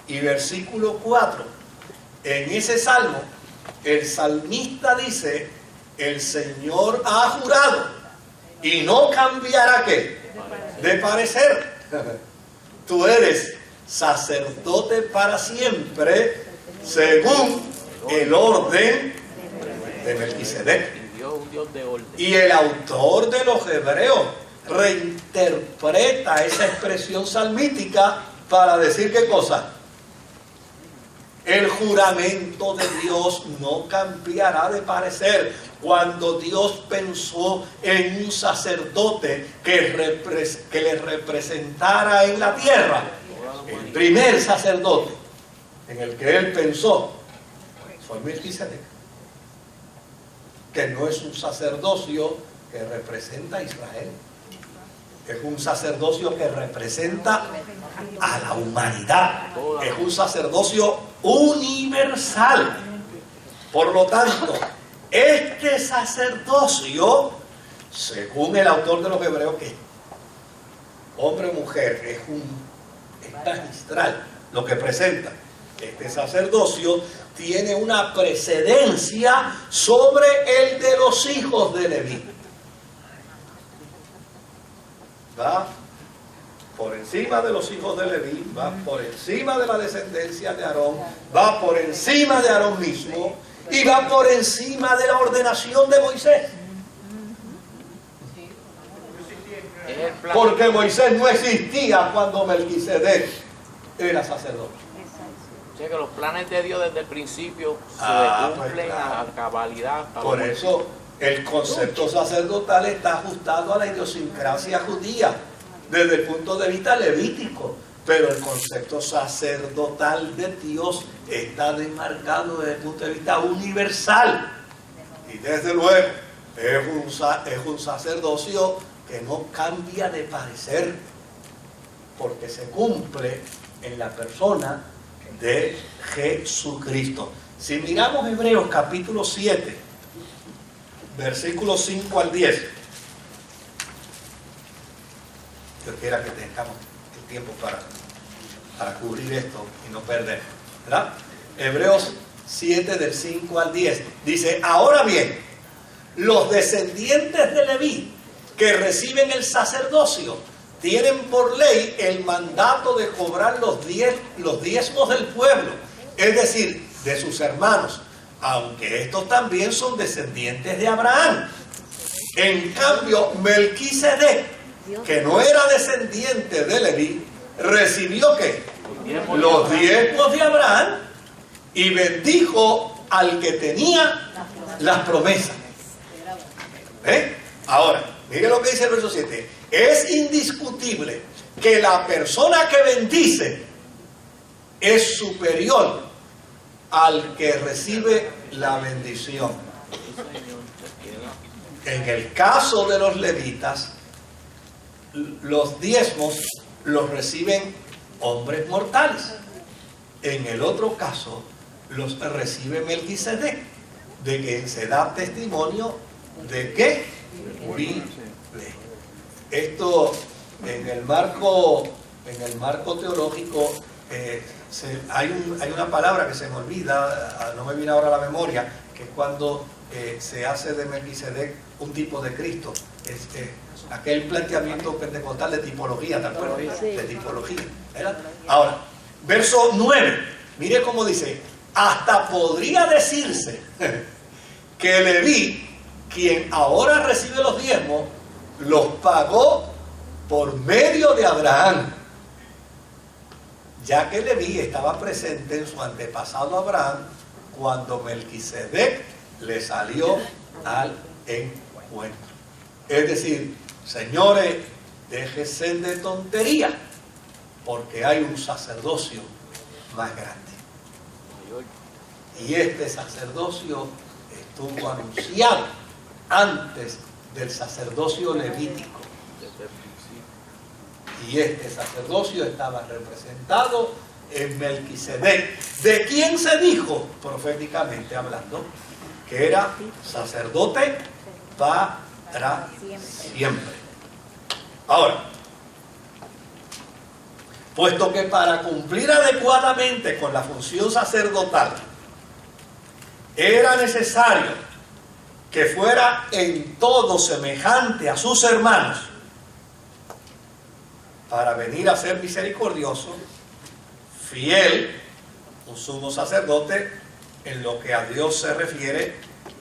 y versículo 4, en ese salmo el salmista dice: el Señor ha jurado y no cambiará ¿qué? De parecer. Tú eres sacerdote para siempre según el orden de Melquisedec. Y Dios es un Dios de orden. Y el autor de los Hebreos reinterpreta esa expresión salmítica para decir ¿qué cosa? El juramento de Dios no cambiará de parecer. Cuando Dios pensó en un sacerdote que le representara en la tierra, el primer sacerdote en el que él pensó fue Melquisedec, que no es un sacerdocio que representa a Israel, es un sacerdocio que representa a la humanidad, es un sacerdocio universal. Por lo tanto, este sacerdocio, según el autor de los Hebreos, que hombre o mujer, es magistral lo que presenta. Este sacerdocio tiene una precedencia sobre el de los hijos de Leví. Va por encima de los hijos de Leví, va por encima de la descendencia de Aarón, va por encima de Aarón mismo y va por encima de la ordenación de Moisés. Es el plan. Porque Moisés no existía cuando Melquisedec era sacerdote. O sea que los planes de Dios desde el principio se cumplen pues claro. a cabalidad. Por eso el concepto sacerdotal está ajustado a la idiosincrasia judía desde el punto de vista levítico, pero el concepto sacerdotal de Dios está demarcado desde el punto de vista universal. Y desde luego es un sacerdocio que no cambia de parecer, porque se cumple en la persona de Jesucristo. Si miramos Hebreos capítulo 7, versículos 5 al 10, yo quiera que tengamos el tiempo para cubrir esto y no perder, ¿verdad? Hebreos 7 del 5 al 10 dice: ahora bien, los descendientes de Leví que reciben el sacerdocio tienen por ley el mandato de cobrar los diezmos del pueblo, es decir, de sus hermanos, aunque estos también son descendientes de Abraham. En cambio, Melquisedec, que no era descendiente de Leví, recibió ¿qué? Los diezmos de Abraham y bendijo al que tenía las promesas. Ahora, mire lo que dice el verso 7. Es indiscutible que la persona que bendice es superior al que recibe la bendición. En el caso de los levitas, los diezmos los reciben hombres mortales. En el otro caso, los recibe Melquisedec, de quien se da testimonio de que vive. Esto en el marco teológico hay una palabra que se me olvida, no me viene ahora a la memoria, que es cuando se hace de Melquisedec un tipo de Cristo. Aquel planteamiento pentecostal de tipología, ¿te acuerdas? De tipología. ¿Verdad? Ahora, verso 9, mire cómo dice: hasta podría decirse que Leví, quien ahora recibe los diezmos, los pagó por medio de Abraham, ya que Leví estaba presente en su antepasado Abraham cuando Melquisedec le salió al encuentro. Es decir, señores, déjense de tontería, porque hay un sacerdocio más grande. Y este sacerdocio estuvo anunciado antes del sacerdocio levítico. Y este sacerdocio estaba representado en Melquisedec, de quien se dijo, proféticamente hablando, que era sacerdote para siempre. Ahora, puesto que para cumplir adecuadamente con la función sacerdotal era necesario que fuera en todo semejante a sus hermanos para venir a ser misericordioso, fiel, un sumo sacerdote en lo que a Dios se refiere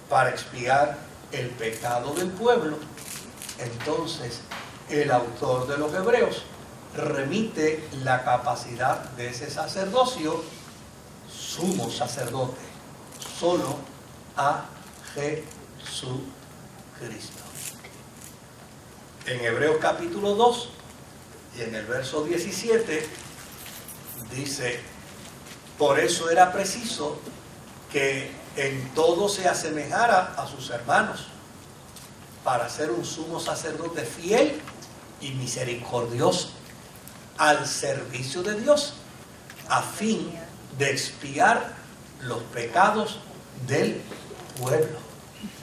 para expiar el pecado del pueblo, entonces el autor de los Hebreos remite la capacidad de ese sacerdocio, sumo sacerdote, solo a Jesucristo. En Hebreos capítulo 2 y en el verso 17 dice: por eso era preciso que en todo se asemejara a sus hermanos, para ser un sumo sacerdote fiel y misericordioso, al servicio de Dios, a fin de expiar los pecados del pueblo,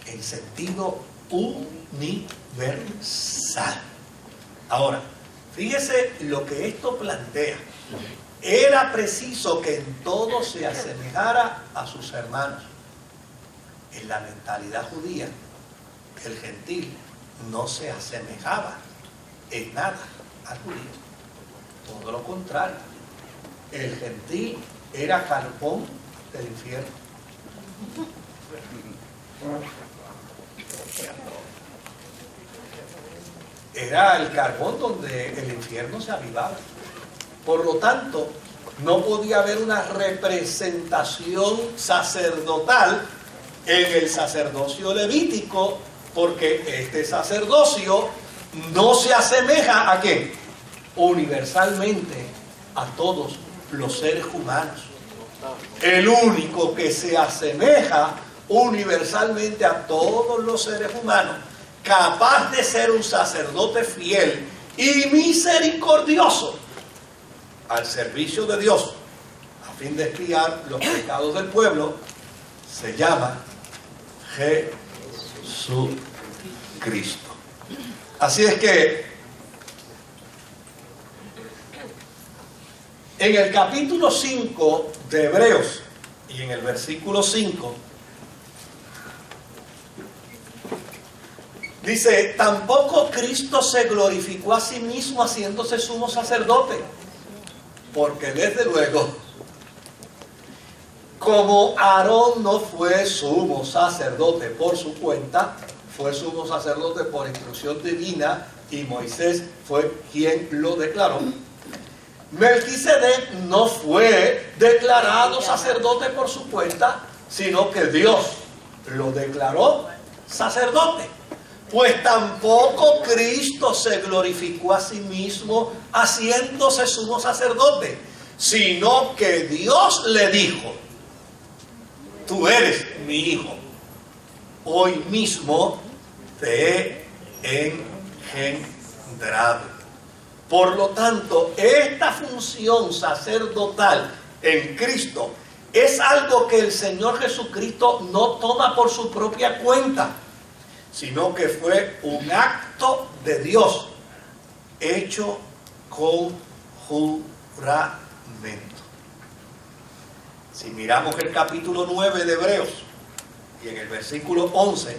en sentido universal. Ahora, fíjese lo que esto plantea. Era preciso que en todo se asemejara a sus hermanos. En la mentalidad judía, el gentil no se asemejaba en nada al judío. Todo lo contrario. El gentil era carbón del infierno. Era el carbón donde el infierno se avivaba. Por lo tanto, no podía haber una representación sacerdotal en el sacerdocio levítico, porque este sacerdocio no se asemeja ¿a qué? Universalmente a todos los seres humanos. El único que se asemeja universalmente a todos los seres humanos, capaz de ser un sacerdote fiel y misericordioso al servicio de Dios, a fin de expiar los pecados del pueblo, se llama Jesucristo. Así es que en el capítulo 5 de Hebreos y en el versículo 5 dice: tampoco Cristo se glorificó a sí mismo haciéndose sumo sacerdote, porque desde luego, como Aarón no fue sumo sacerdote por su cuenta, fue sumo sacerdote por instrucción divina y Moisés fue quien lo declaró. Melquisedec no fue declarado sacerdote por su cuenta, sino que Dios lo declaró sacerdote. Pues tampoco Cristo se glorificó a sí mismo haciéndose sumo sacerdote, sino que Dios le dijo: tú eres mi hijo, hoy mismo te he engendrado. Por lo tanto, esta función sacerdotal en Cristo es algo que el Señor Jesucristo no toma por su propia cuenta, sino que fue un acto de Dios hecho con juramento. Si miramos el capítulo 9 de Hebreos y en el versículo 11,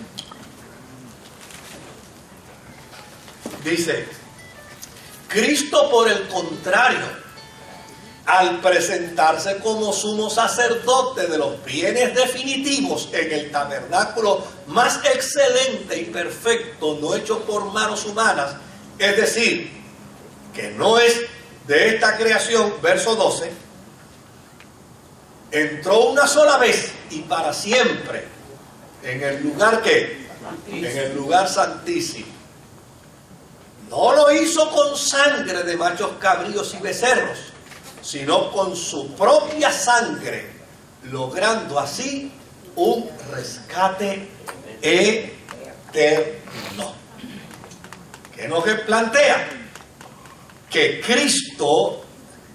dice: Cristo, por el contrario, al presentarse como sumo sacerdote de los bienes definitivos en el tabernáculo más excelente y perfecto, no hecho por manos humanas, es decir, que no es de esta creación, verso 12, entró una sola vez y para siempre en el lugar que, en el lugar santísimo. No lo hizo con sangre de machos cabríos y becerros, sino con su propia sangre, logrando así un rescate eterno. ¿Qué nos plantea? Que Cristo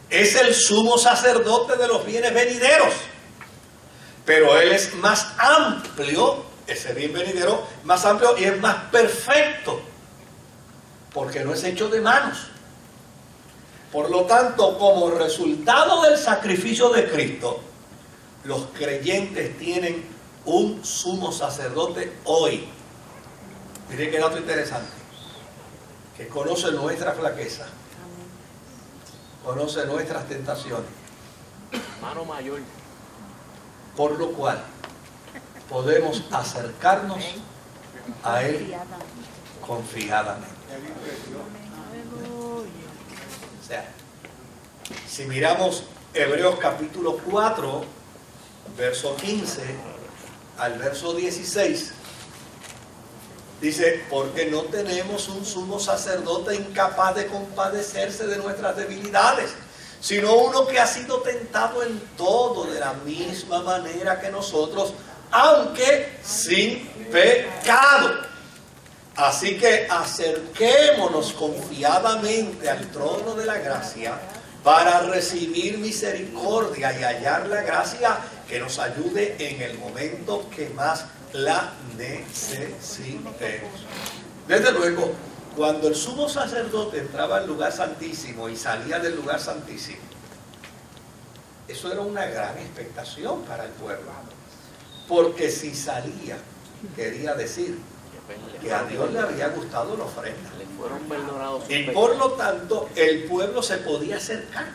es el sumo sacerdote de los bienes venideros, pero Él es más amplio, ese bien venidero, más amplio y es más perfecto, porque no es hecho de manos. Por lo tanto, como resultado del sacrificio de Cristo, los creyentes tienen un sumo sacerdote hoy. Miren qué dato interesante, que conoce nuestra flaqueza, conoce nuestras tentaciones, Hermano mayor. por lo cual podemos acercarnos a Él confiadamente. O sea, si miramos Hebreos capítulo 4, verso 15 al verso 16, dice: porque no tenemos un sumo sacerdote incapaz de compadecerse de nuestras debilidades, sino uno que ha sido tentado en todo de la misma manera que nosotros, aunque sin pecado. Así que acerquémonos confiadamente al trono de la gracia para recibir misericordia y hallar la gracia que nos ayude en el momento que más la necesitemos. Desde luego, cuando el sumo sacerdote entraba al lugar santísimo y salía del lugar santísimo, eso era una gran expectación para el pueblo, porque si salía, quería decir que a Dios le había gustado la ofrenda. Le fueron perdonados sus Y pecados. por lo tanto, el pueblo se podía acercar.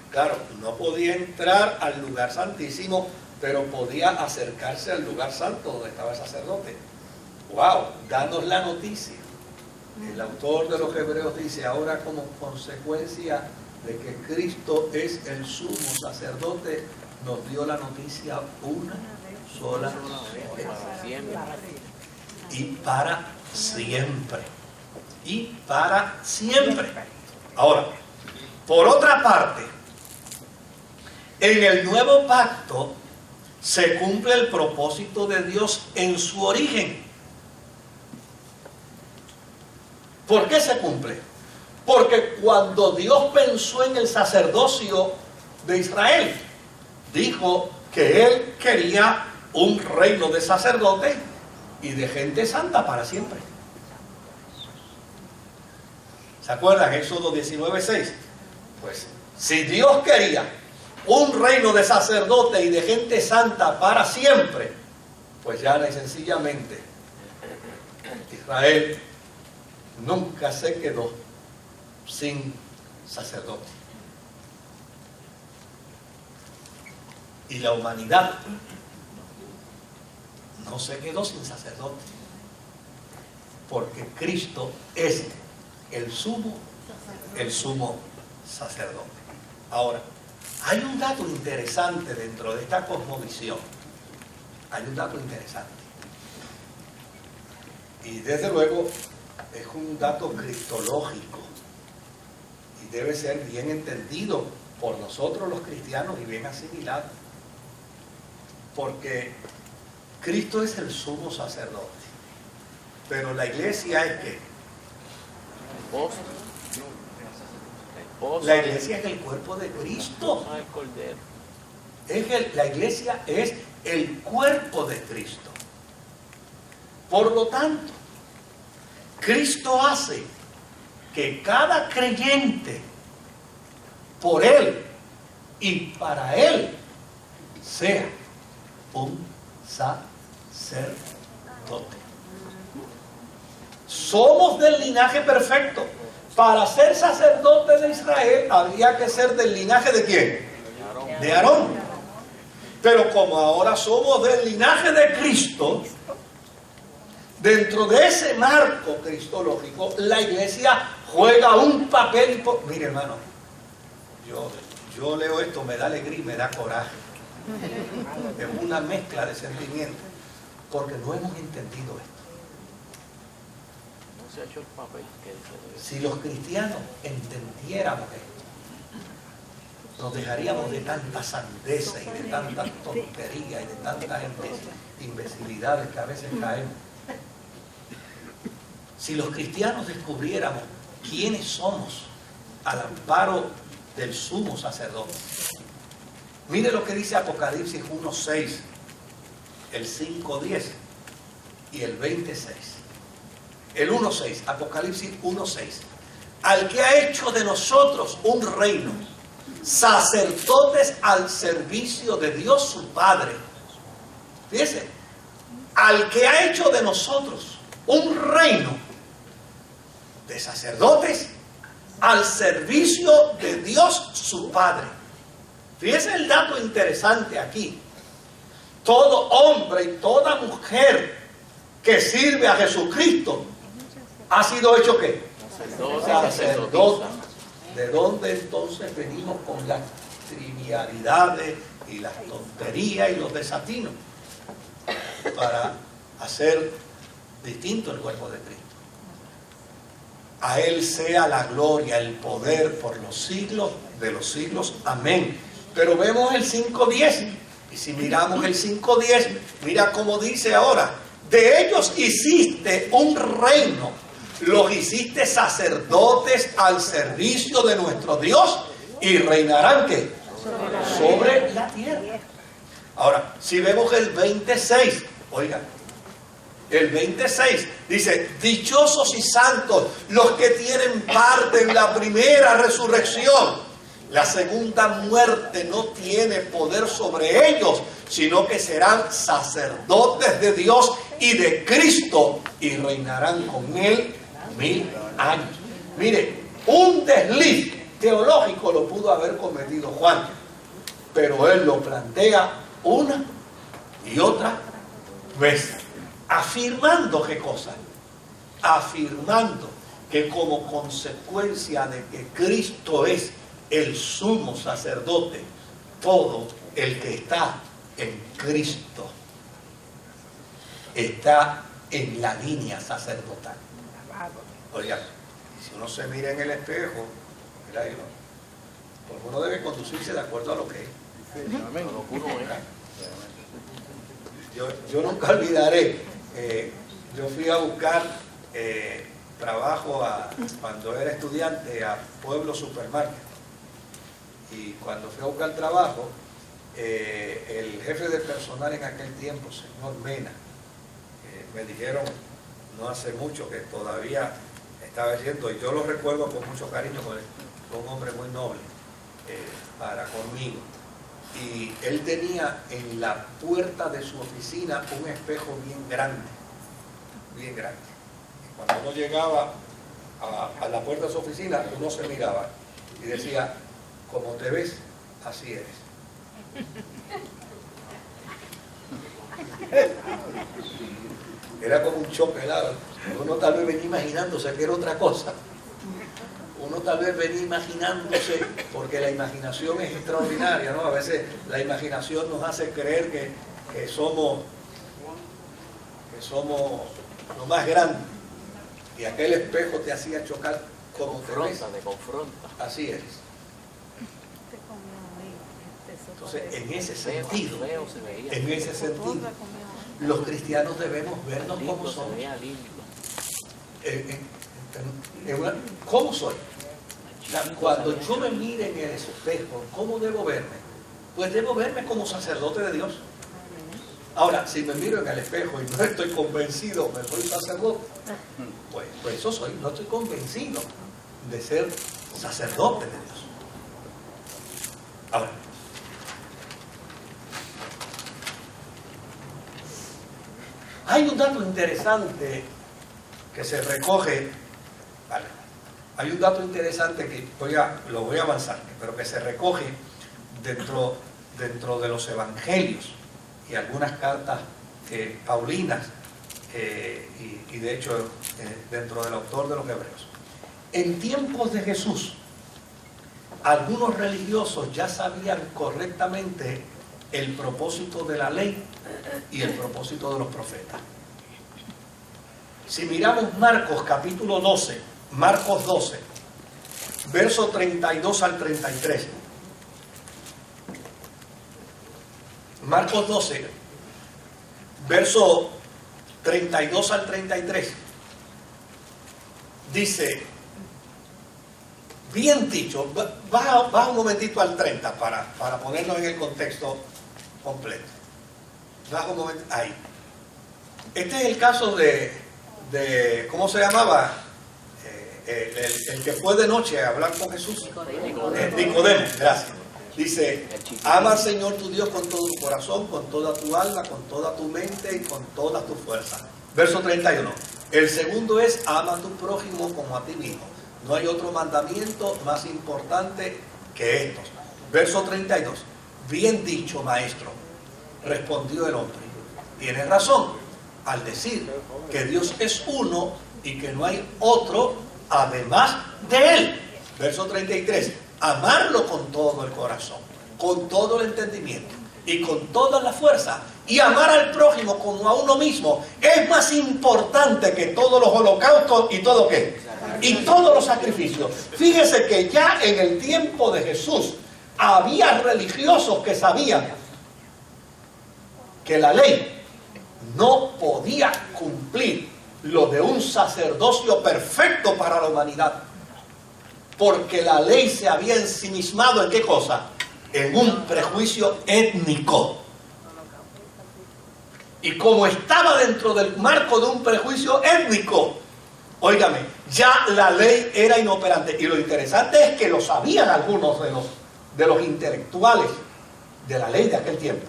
Claro, no podía entrar al lugar santísimo, pero podía acercarse al lugar santo donde estaba el sacerdote. ¡Wow! Danos la noticia. El autor de los Hebreos dice: ahora, como consecuencia de que Cristo es el sumo sacerdote, nos dio la noticia una sola vez. Para siempre. Y para siempre. Y para siempre. Ahora, por otra parte, en el nuevo pacto se cumple el propósito de Dios en su origen. ¿Por qué se cumple? Porque cuando Dios pensó en el sacerdocio de Israel, dijo que Él quería un reino de sacerdotes y de gente santa para siempre. ¿Se acuerdan? Éxodo 19:6. Pues si Dios quería un reino de sacerdotes y de gente santa para siempre, pues ya y sencillamente Israel nunca se quedó sin sacerdote. Y la humanidad no se quedó sin sacerdote. porque Cristo es el sumo sacerdote. Ahora, hay un dato interesante dentro de esta cosmovisión. Hay un dato interesante. Y desde luego es un dato cristológico y debe ser bien entendido por nosotros los cristianos y bien asimilado. Porque Cristo es el sumo sacerdote. Pero la iglesia es ¿qué? La iglesia es el cuerpo de Cristo. La iglesia es el cuerpo de Cristo. Por lo tanto, Cristo hace que cada creyente, por Él y para Él, sea un sacerdote. Somos del linaje perfecto. Para ser sacerdote de Israel había que ser del linaje ¿de quién? De Aarón. Pero como ahora somos del linaje de Cristo, dentro de ese marco cristológico, la iglesia juega un papel. Mire, hermano, yo leo esto, me da alegría y me da coraje. Es una mezcla de sentimientos, porque no hemos entendido esto. Se ha hecho el papel que si los cristianos entendiéramos esto, nos dejaríamos de tanta sandeza y de tanta tontería y de tantas imbecilidades que a veces caemos. Si los cristianos descubriéramos quiénes somos al amparo del sumo sacerdote. Mire lo que dice Apocalipsis 1:6, el 5:10 y el 20:6. El 1:6, Apocalipsis 1:6. Al que ha hecho de nosotros un reino, sacerdotes al servicio de Dios su Padre. Fíjense, al que ha hecho de nosotros un reino de sacerdotes al servicio de Dios su Padre. Fíjense el dato interesante aquí. Todo hombre y toda mujer que sirve a Jesucristo ha sido hecho ¿qué? Sacerdote. ¿De dónde entonces venimos con las trivialidades y las tonterías y los desatinos? Para hacer distinto el cuerpo de Cristo. A Él sea la gloria, el poder por los siglos de los siglos. Amén. Pero vemos el 5:10. Y si miramos el 5:10, mira cómo dice ahora. De ellos hiciste un reino, los hiciste sacerdotes al servicio de nuestro Dios y reinarán ¿qué? Sobre la tierra. Ahora, si vemos el 26, oigan, el 26 dice, dichosos y santos los que tienen parte en la primera resurrección. La segunda muerte no tiene poder sobre ellos, sino que serán sacerdotes de Dios y de Cristo y reinarán con Él 1000 años. Mire, un desliz teológico lo pudo haber cometido Juan, pero él lo plantea una y otra vez, afirmando ¿qué cosa? Afirmando que como consecuencia de que Cristo es el sumo sacerdote, todo el que está en Cristo está en la línea sacerdotal. Oigan, si uno se mira en el espejo, mira, pues uno debe conducirse de acuerdo a lo que es. Yo nunca olvidaré, yo fui a buscar trabajo cuando era estudiante a Pueblo Supermarket. Y cuando fui a buscar trabajo, el jefe de personal en aquel tiempo, señor Mena, me dijeron no hace mucho que todavía estaba yendo, y yo lo recuerdo con mucho cariño, porque fue un hombre muy noble para conmigo. Y él tenía en la puerta de su oficina un espejo bien grande, bien grande. Y cuando uno llegaba a la puerta de su oficina, uno se miraba y decía, como te ves, así eres. Era como un choque, ¿verdad? Uno tal vez venía imaginándose que era otra cosa. Uno tal vez venía imaginándose, porque la imaginación es extraordinaria, ¿no? A veces la imaginación nos hace creer que somos lo más grande. Y aquel espejo te hacía chocar como te ves. Te confronta. Así es. Entonces, en ese sentido, los cristianos debemos vernos como somos. ¿Cómo soy? Cuando yo me mire en el espejo, ¿cómo debo verme? Pues debo verme como sacerdote de Dios. Ahora, si me miro en el espejo y no estoy convencido que soy sacerdote, pues eso soy, no estoy convencido de ser sacerdote de Dios. Ahora, hay un dato interesante que se recoge, vale, hay un dato interesante que lo voy a avanzar, pero que se recoge dentro de los evangelios y algunas cartas paulinas y de hecho dentro del autor de los Hebreos. En tiempos de Jesús, algunos religiosos ya sabían correctamente el propósito de la ley y el propósito de los profetas. Si miramos Marcos capítulo 12, Marcos 12, verso 32 al 33. Marcos 12, verso 32 al 33. Dice, bien dicho, baja un momentito al 30 para ponernos en el contexto completo. Baja un momento, ahí. Este es el caso de ¿cómo se llamaba? El que fue de noche a hablar con Jesús. Nicodemo, gracias. Dice, ama al Señor tu Dios con todo tu corazón, con toda tu alma, con toda tu mente y con toda tu fuerza. Verso 31. El segundo es, ama a tu prójimo como a ti mismo. No hay otro mandamiento más importante que estos. Verso 32. Bien dicho, maestro, respondió el hombre. Tienes razón al decir que Dios es uno y que no hay otro además de Él. Verso 33. Amarlo con todo el corazón, con todo el entendimiento y con toda la fuerza. Y amar al prójimo como a uno mismo es más importante que todos los holocaustos y todo ¿qué? Y todos los sacrificios. Fíjese que ya en el tiempo de Jesús había religiosos que sabían que la ley no podía cumplir lo de un sacerdocio perfecto para la humanidad. Porque la ley se había ensimismado ¿en qué cosa? En un prejuicio étnico. Y como estaba dentro del marco de un prejuicio étnico, óigame, ya la ley era inoperante. Y lo interesante es que lo sabían algunos de los intelectuales de la ley de aquel tiempo.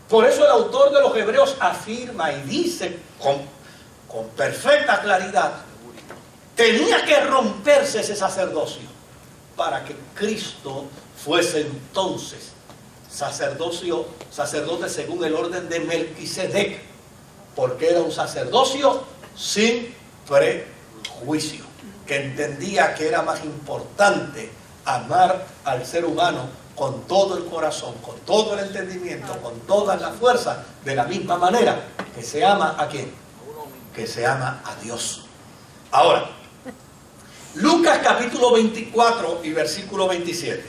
Por eso el autor de los Hebreos afirma y dice con perfecta claridad, tenía que romperse ese sacerdocio para que Cristo fuese entonces sacerdote según el orden de Melquisedec, porque era un sacerdocio sin prejuicio, que entendía que era más importante amar al ser humano con todo el corazón, con todo el entendimiento, con todas las fuerzas, de la misma manera que se ama ¿a quién? Que se ama a Dios. Ahora, Lucas capítulo 24 y versículo 27.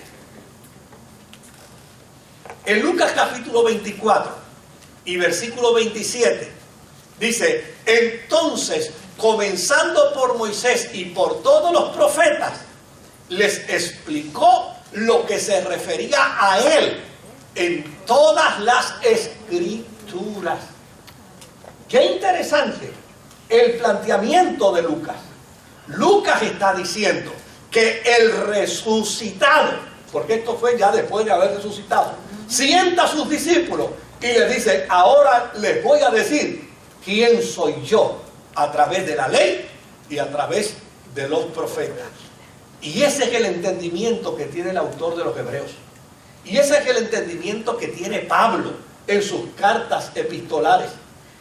En Lucas capítulo 24 y versículo 27 dice, entonces, comenzando por Moisés y por todos los profetas, les explicó lo que se refería a él en todas las escrituras. Qué interesante el planteamiento de Lucas. Lucas está diciendo que el resucitado, porque esto fue ya después de haber resucitado, sienta a sus discípulos y les dice, ahora les voy a decir quién soy yo a través de la ley y a través de los profetas. Y ese es el entendimiento que tiene el autor de los Hebreos. Y ese es el entendimiento que tiene Pablo en sus cartas epistolares.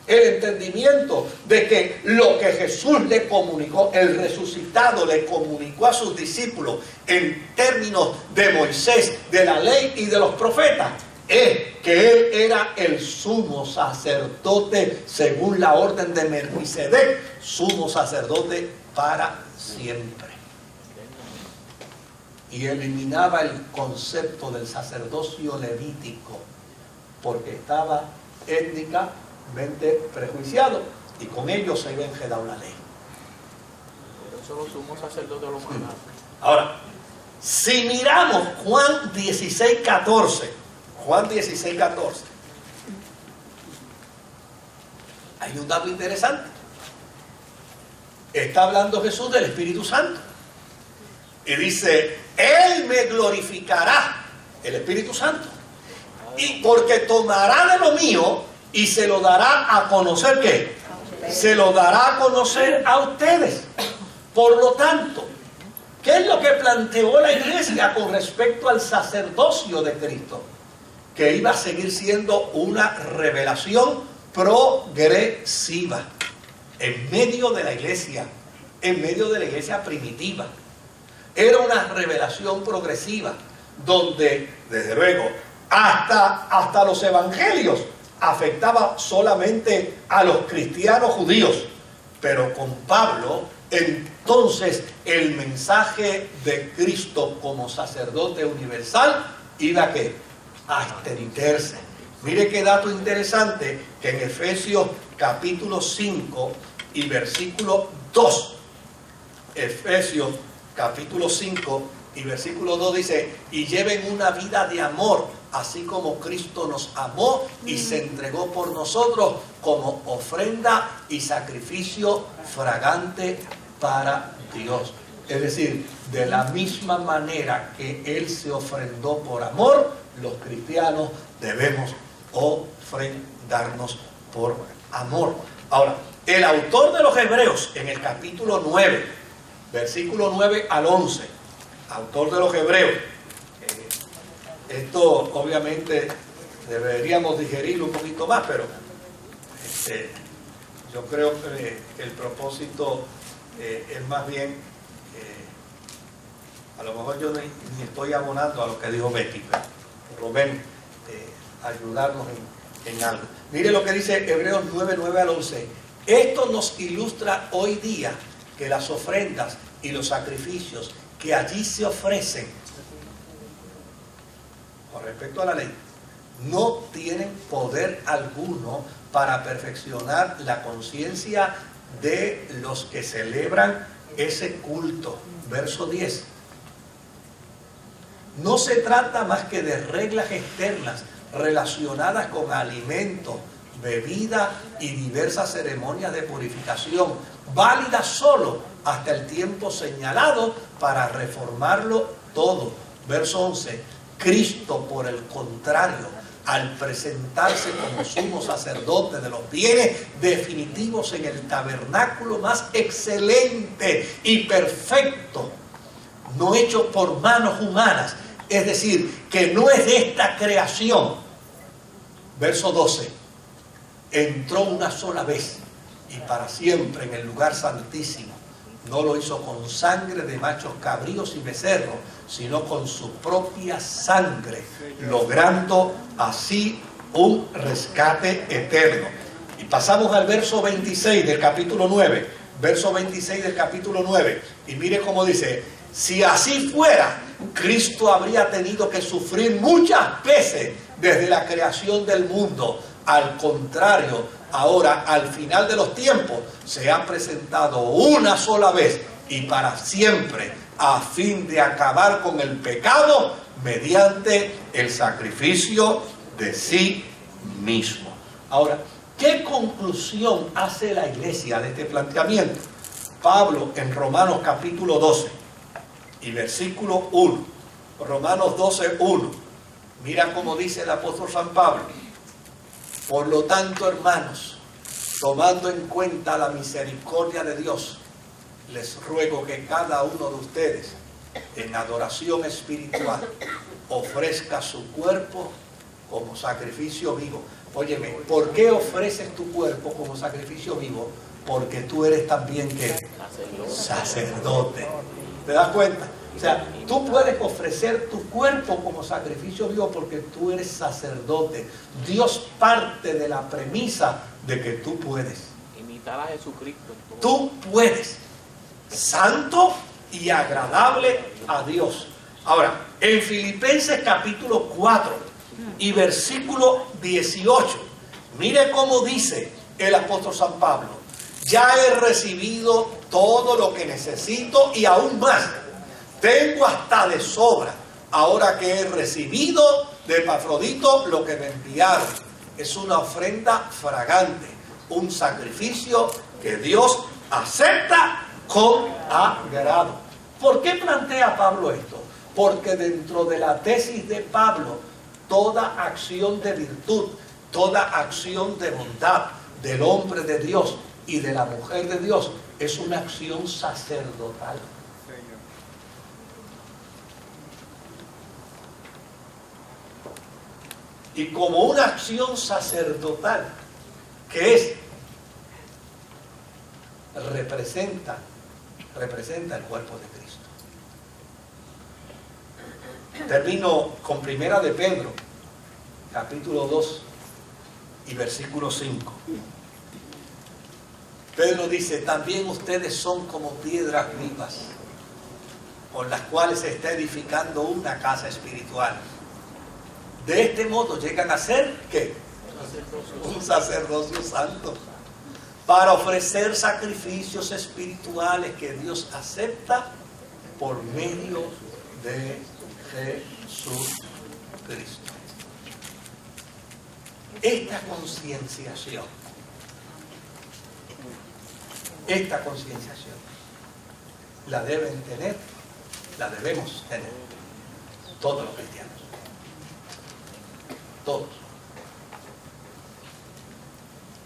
El entendimiento de que lo que Jesús le comunicó, el resucitado le comunicó a sus discípulos en términos de Moisés, de la ley y de los profetas, es que él era el sumo sacerdote según la orden de Melquisedec, sumo sacerdote para siempre. Y eliminaba el concepto del sacerdocio levítico porque estaba étnicamente prejuiciado y con ello se había enredado la ley. Por eso los sumos sacerdotes lo mandaron. Ahora, si miramos Juan 16:14, Juan 16:14, hay un dato interesante. Está hablando Jesús del Espíritu Santo y dice: Él me glorificará, el Espíritu Santo, y porque tomará de lo mío y se lo dará a conocer. ¿Qué? Se lo dará a conocer a ustedes. Por lo tanto, ¿qué es lo que planteó la iglesia con respecto al sacerdocio de Cristo? Que iba a seguir siendo una revelación progresiva en medio de la iglesia primitiva. Era una revelación progresiva donde, desde luego, hasta los evangelios afectaba solamente a los cristianos judíos, pero con Pablo entonces el mensaje de Cristo como sacerdote universal iba a extenderse. Mire qué dato interesante, que en Efesios capítulo 5 y versículo 2, Efesios capítulo 5 y versículo 2 dice: y lleven una vida de amor, así como Cristo nos amó y se entregó por nosotros como ofrenda y sacrificio fragante para Dios. Es decir, de la misma manera que Él se ofrendó por amor, los cristianos debemos ofrendarnos por amor. Ahora, el autor de los Hebreos, en el capítulo 9, versículo 9 al 11, autor de los Hebreos, esto obviamente deberíamos digerirlo un poquito más, pero yo creo que el propósito es más bien, a lo mejor yo ni estoy abonando a lo que dijo Betty, pero por lo menos ayudarnos en algo. Mire lo que dice Hebreos 9, 9 al 11. Esto nos ilustra hoy día que las ofrendas y los sacrificios que allí se ofrecen con respecto a la ley no tienen poder alguno para perfeccionar la conciencia de los que celebran ese culto. Verso 10. No se trata más que de reglas externas relacionadas con alimentos, bebida y diversas ceremonias de purificación, válidas solo hasta el tiempo señalado para reformarlo todo. Verso 11. Cristo, por el contrario, al presentarse como sumo sacerdote de los bienes definitivos en el tabernáculo más excelente y perfecto, no hecho por manos humanas, es decir, que no es de esta creación. Verso 12. Entró una sola vez y para siempre en el lugar santísimo. No lo hizo con sangre de machos cabríos y becerros, sino con su propia sangre, logrando así un rescate eterno. Y pasamos al verso 26 del capítulo 9. Verso 26 del capítulo 9. Y mire cómo dice: si así fuera, Cristo habría tenido que sufrir muchas veces desde la creación del mundo. Al contrario, ahora al final de los tiempos se ha presentado una sola vez y para siempre a fin de acabar con el pecado mediante el sacrificio de sí mismo. Ahora, ¿qué conclusión hace la iglesia de este planteamiento? Pablo en Romanos capítulo 12 y versículo 1, Romanos 12, 1, mira cómo dice el apóstol San Pablo: por lo tanto, hermanos, tomando en cuenta la misericordia de Dios, les ruego que cada uno de ustedes, en adoración espiritual, ofrezca su cuerpo como sacrificio vivo. Óyeme, ¿por qué ofreces tu cuerpo como sacrificio vivo? Porque tú eres también ¿qué? Sacerdote. ¿Te das cuenta? O sea, tú puedes ofrecer tu cuerpo como sacrificio vivo porque tú eres sacerdote. Dios parte de la premisa de que tú puedes. Imitar a Jesucristo. Tú puedes. Santo y agradable a Dios. Ahora, en Filipenses capítulo 4 y versículo 18, mire cómo dice el apóstol San Pablo: ya he recibido todo lo que necesito y aún más. Tengo hasta de sobra, ahora que he recibido de Epafrodito lo que me enviaron. Es una ofrenda fragante, un sacrificio que Dios acepta con agrado. ¿Por qué plantea Pablo esto? Porque dentro de la tesis de Pablo, toda acción de virtud, toda acción de bondad del hombre de Dios y de la mujer de Dios es una acción sacerdotal. Y como una acción sacerdotal, que es, representa el cuerpo de Cristo. Termino con Primera de Pedro, capítulo 2 y versículo 5. Pedro dice: también ustedes son como piedras vivas, con las cuales se está edificando una casa espiritual. De este modo llegan a ser, ¿qué? Un sacerdocio santo, para ofrecer sacrificios espirituales que Dios acepta por medio de Jesucristo. Esta concienciación la debemos tener todos los cristianos.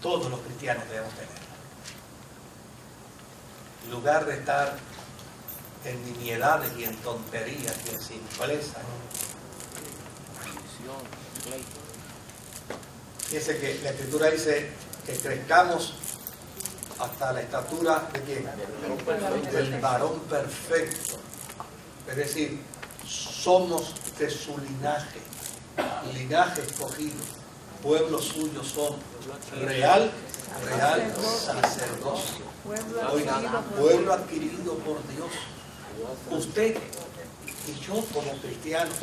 Todos los cristianos debemos tener. En lugar de estar en nimiedades y en tonterías y en simpleza. Fíjense que la Escritura dice que crezcamos hasta la estatura de ¿quién? Del varón perfecto. Es decir, somos de su linaje escogido, pueblo suyo somos, real sacerdocio. Oiga, pueblo adquirido por Dios. Usted y yo como cristianos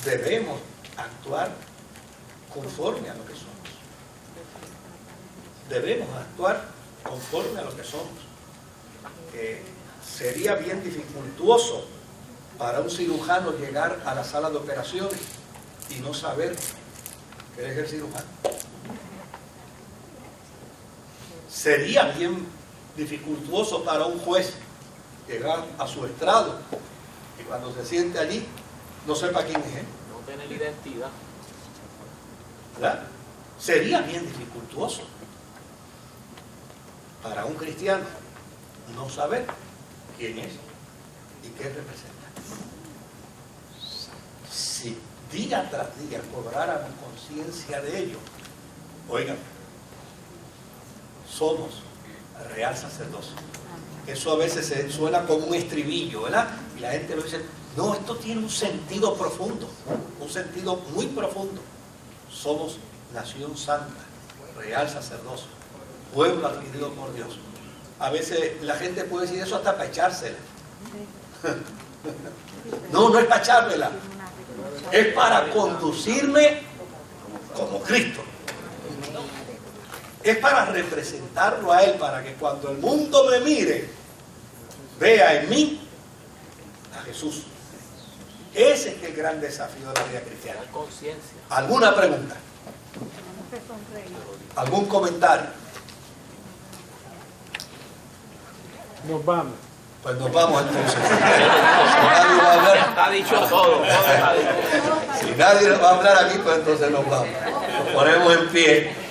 debemos actuar conforme a lo que somos. Debemos actuar conforme a lo que somos. Sería bien dificultuoso para un cirujano llegar a la sala de operaciones y no saber que es el cirujano. Sería bien dificultuoso para un juez llegar a su estrado y cuando se siente allí no sepa quién es él. No tener identidad. ¿Verdad? Sería bien dificultuoso para un cristiano no saber quién es y qué representa. Si día tras día cobráramos conciencia de ello, oigan, somos real sacerdocio. Eso a veces suena como un estribillo, ¿verdad? Y la gente lo dice, no, esto tiene un sentido profundo, un sentido muy profundo. Somos nación santa, real sacerdocio, pueblo adquirido por Dios. A veces la gente puede decir eso hasta para echársela. No es para echármela. Es para conducirme como Cristo. Es para representarlo a Él, para que cuando el mundo me mire, vea en mí a Jesús. Ese es el gran desafío de la vida cristiana. ¿Alguna pregunta? ¿Algún comentario? Nos vamos. Pues nos vamos entonces. Si nadie va a hablar, Está dicho todo. si nadie va a hablar aquí, pues entonces nos vamos. Nos ponemos en pie.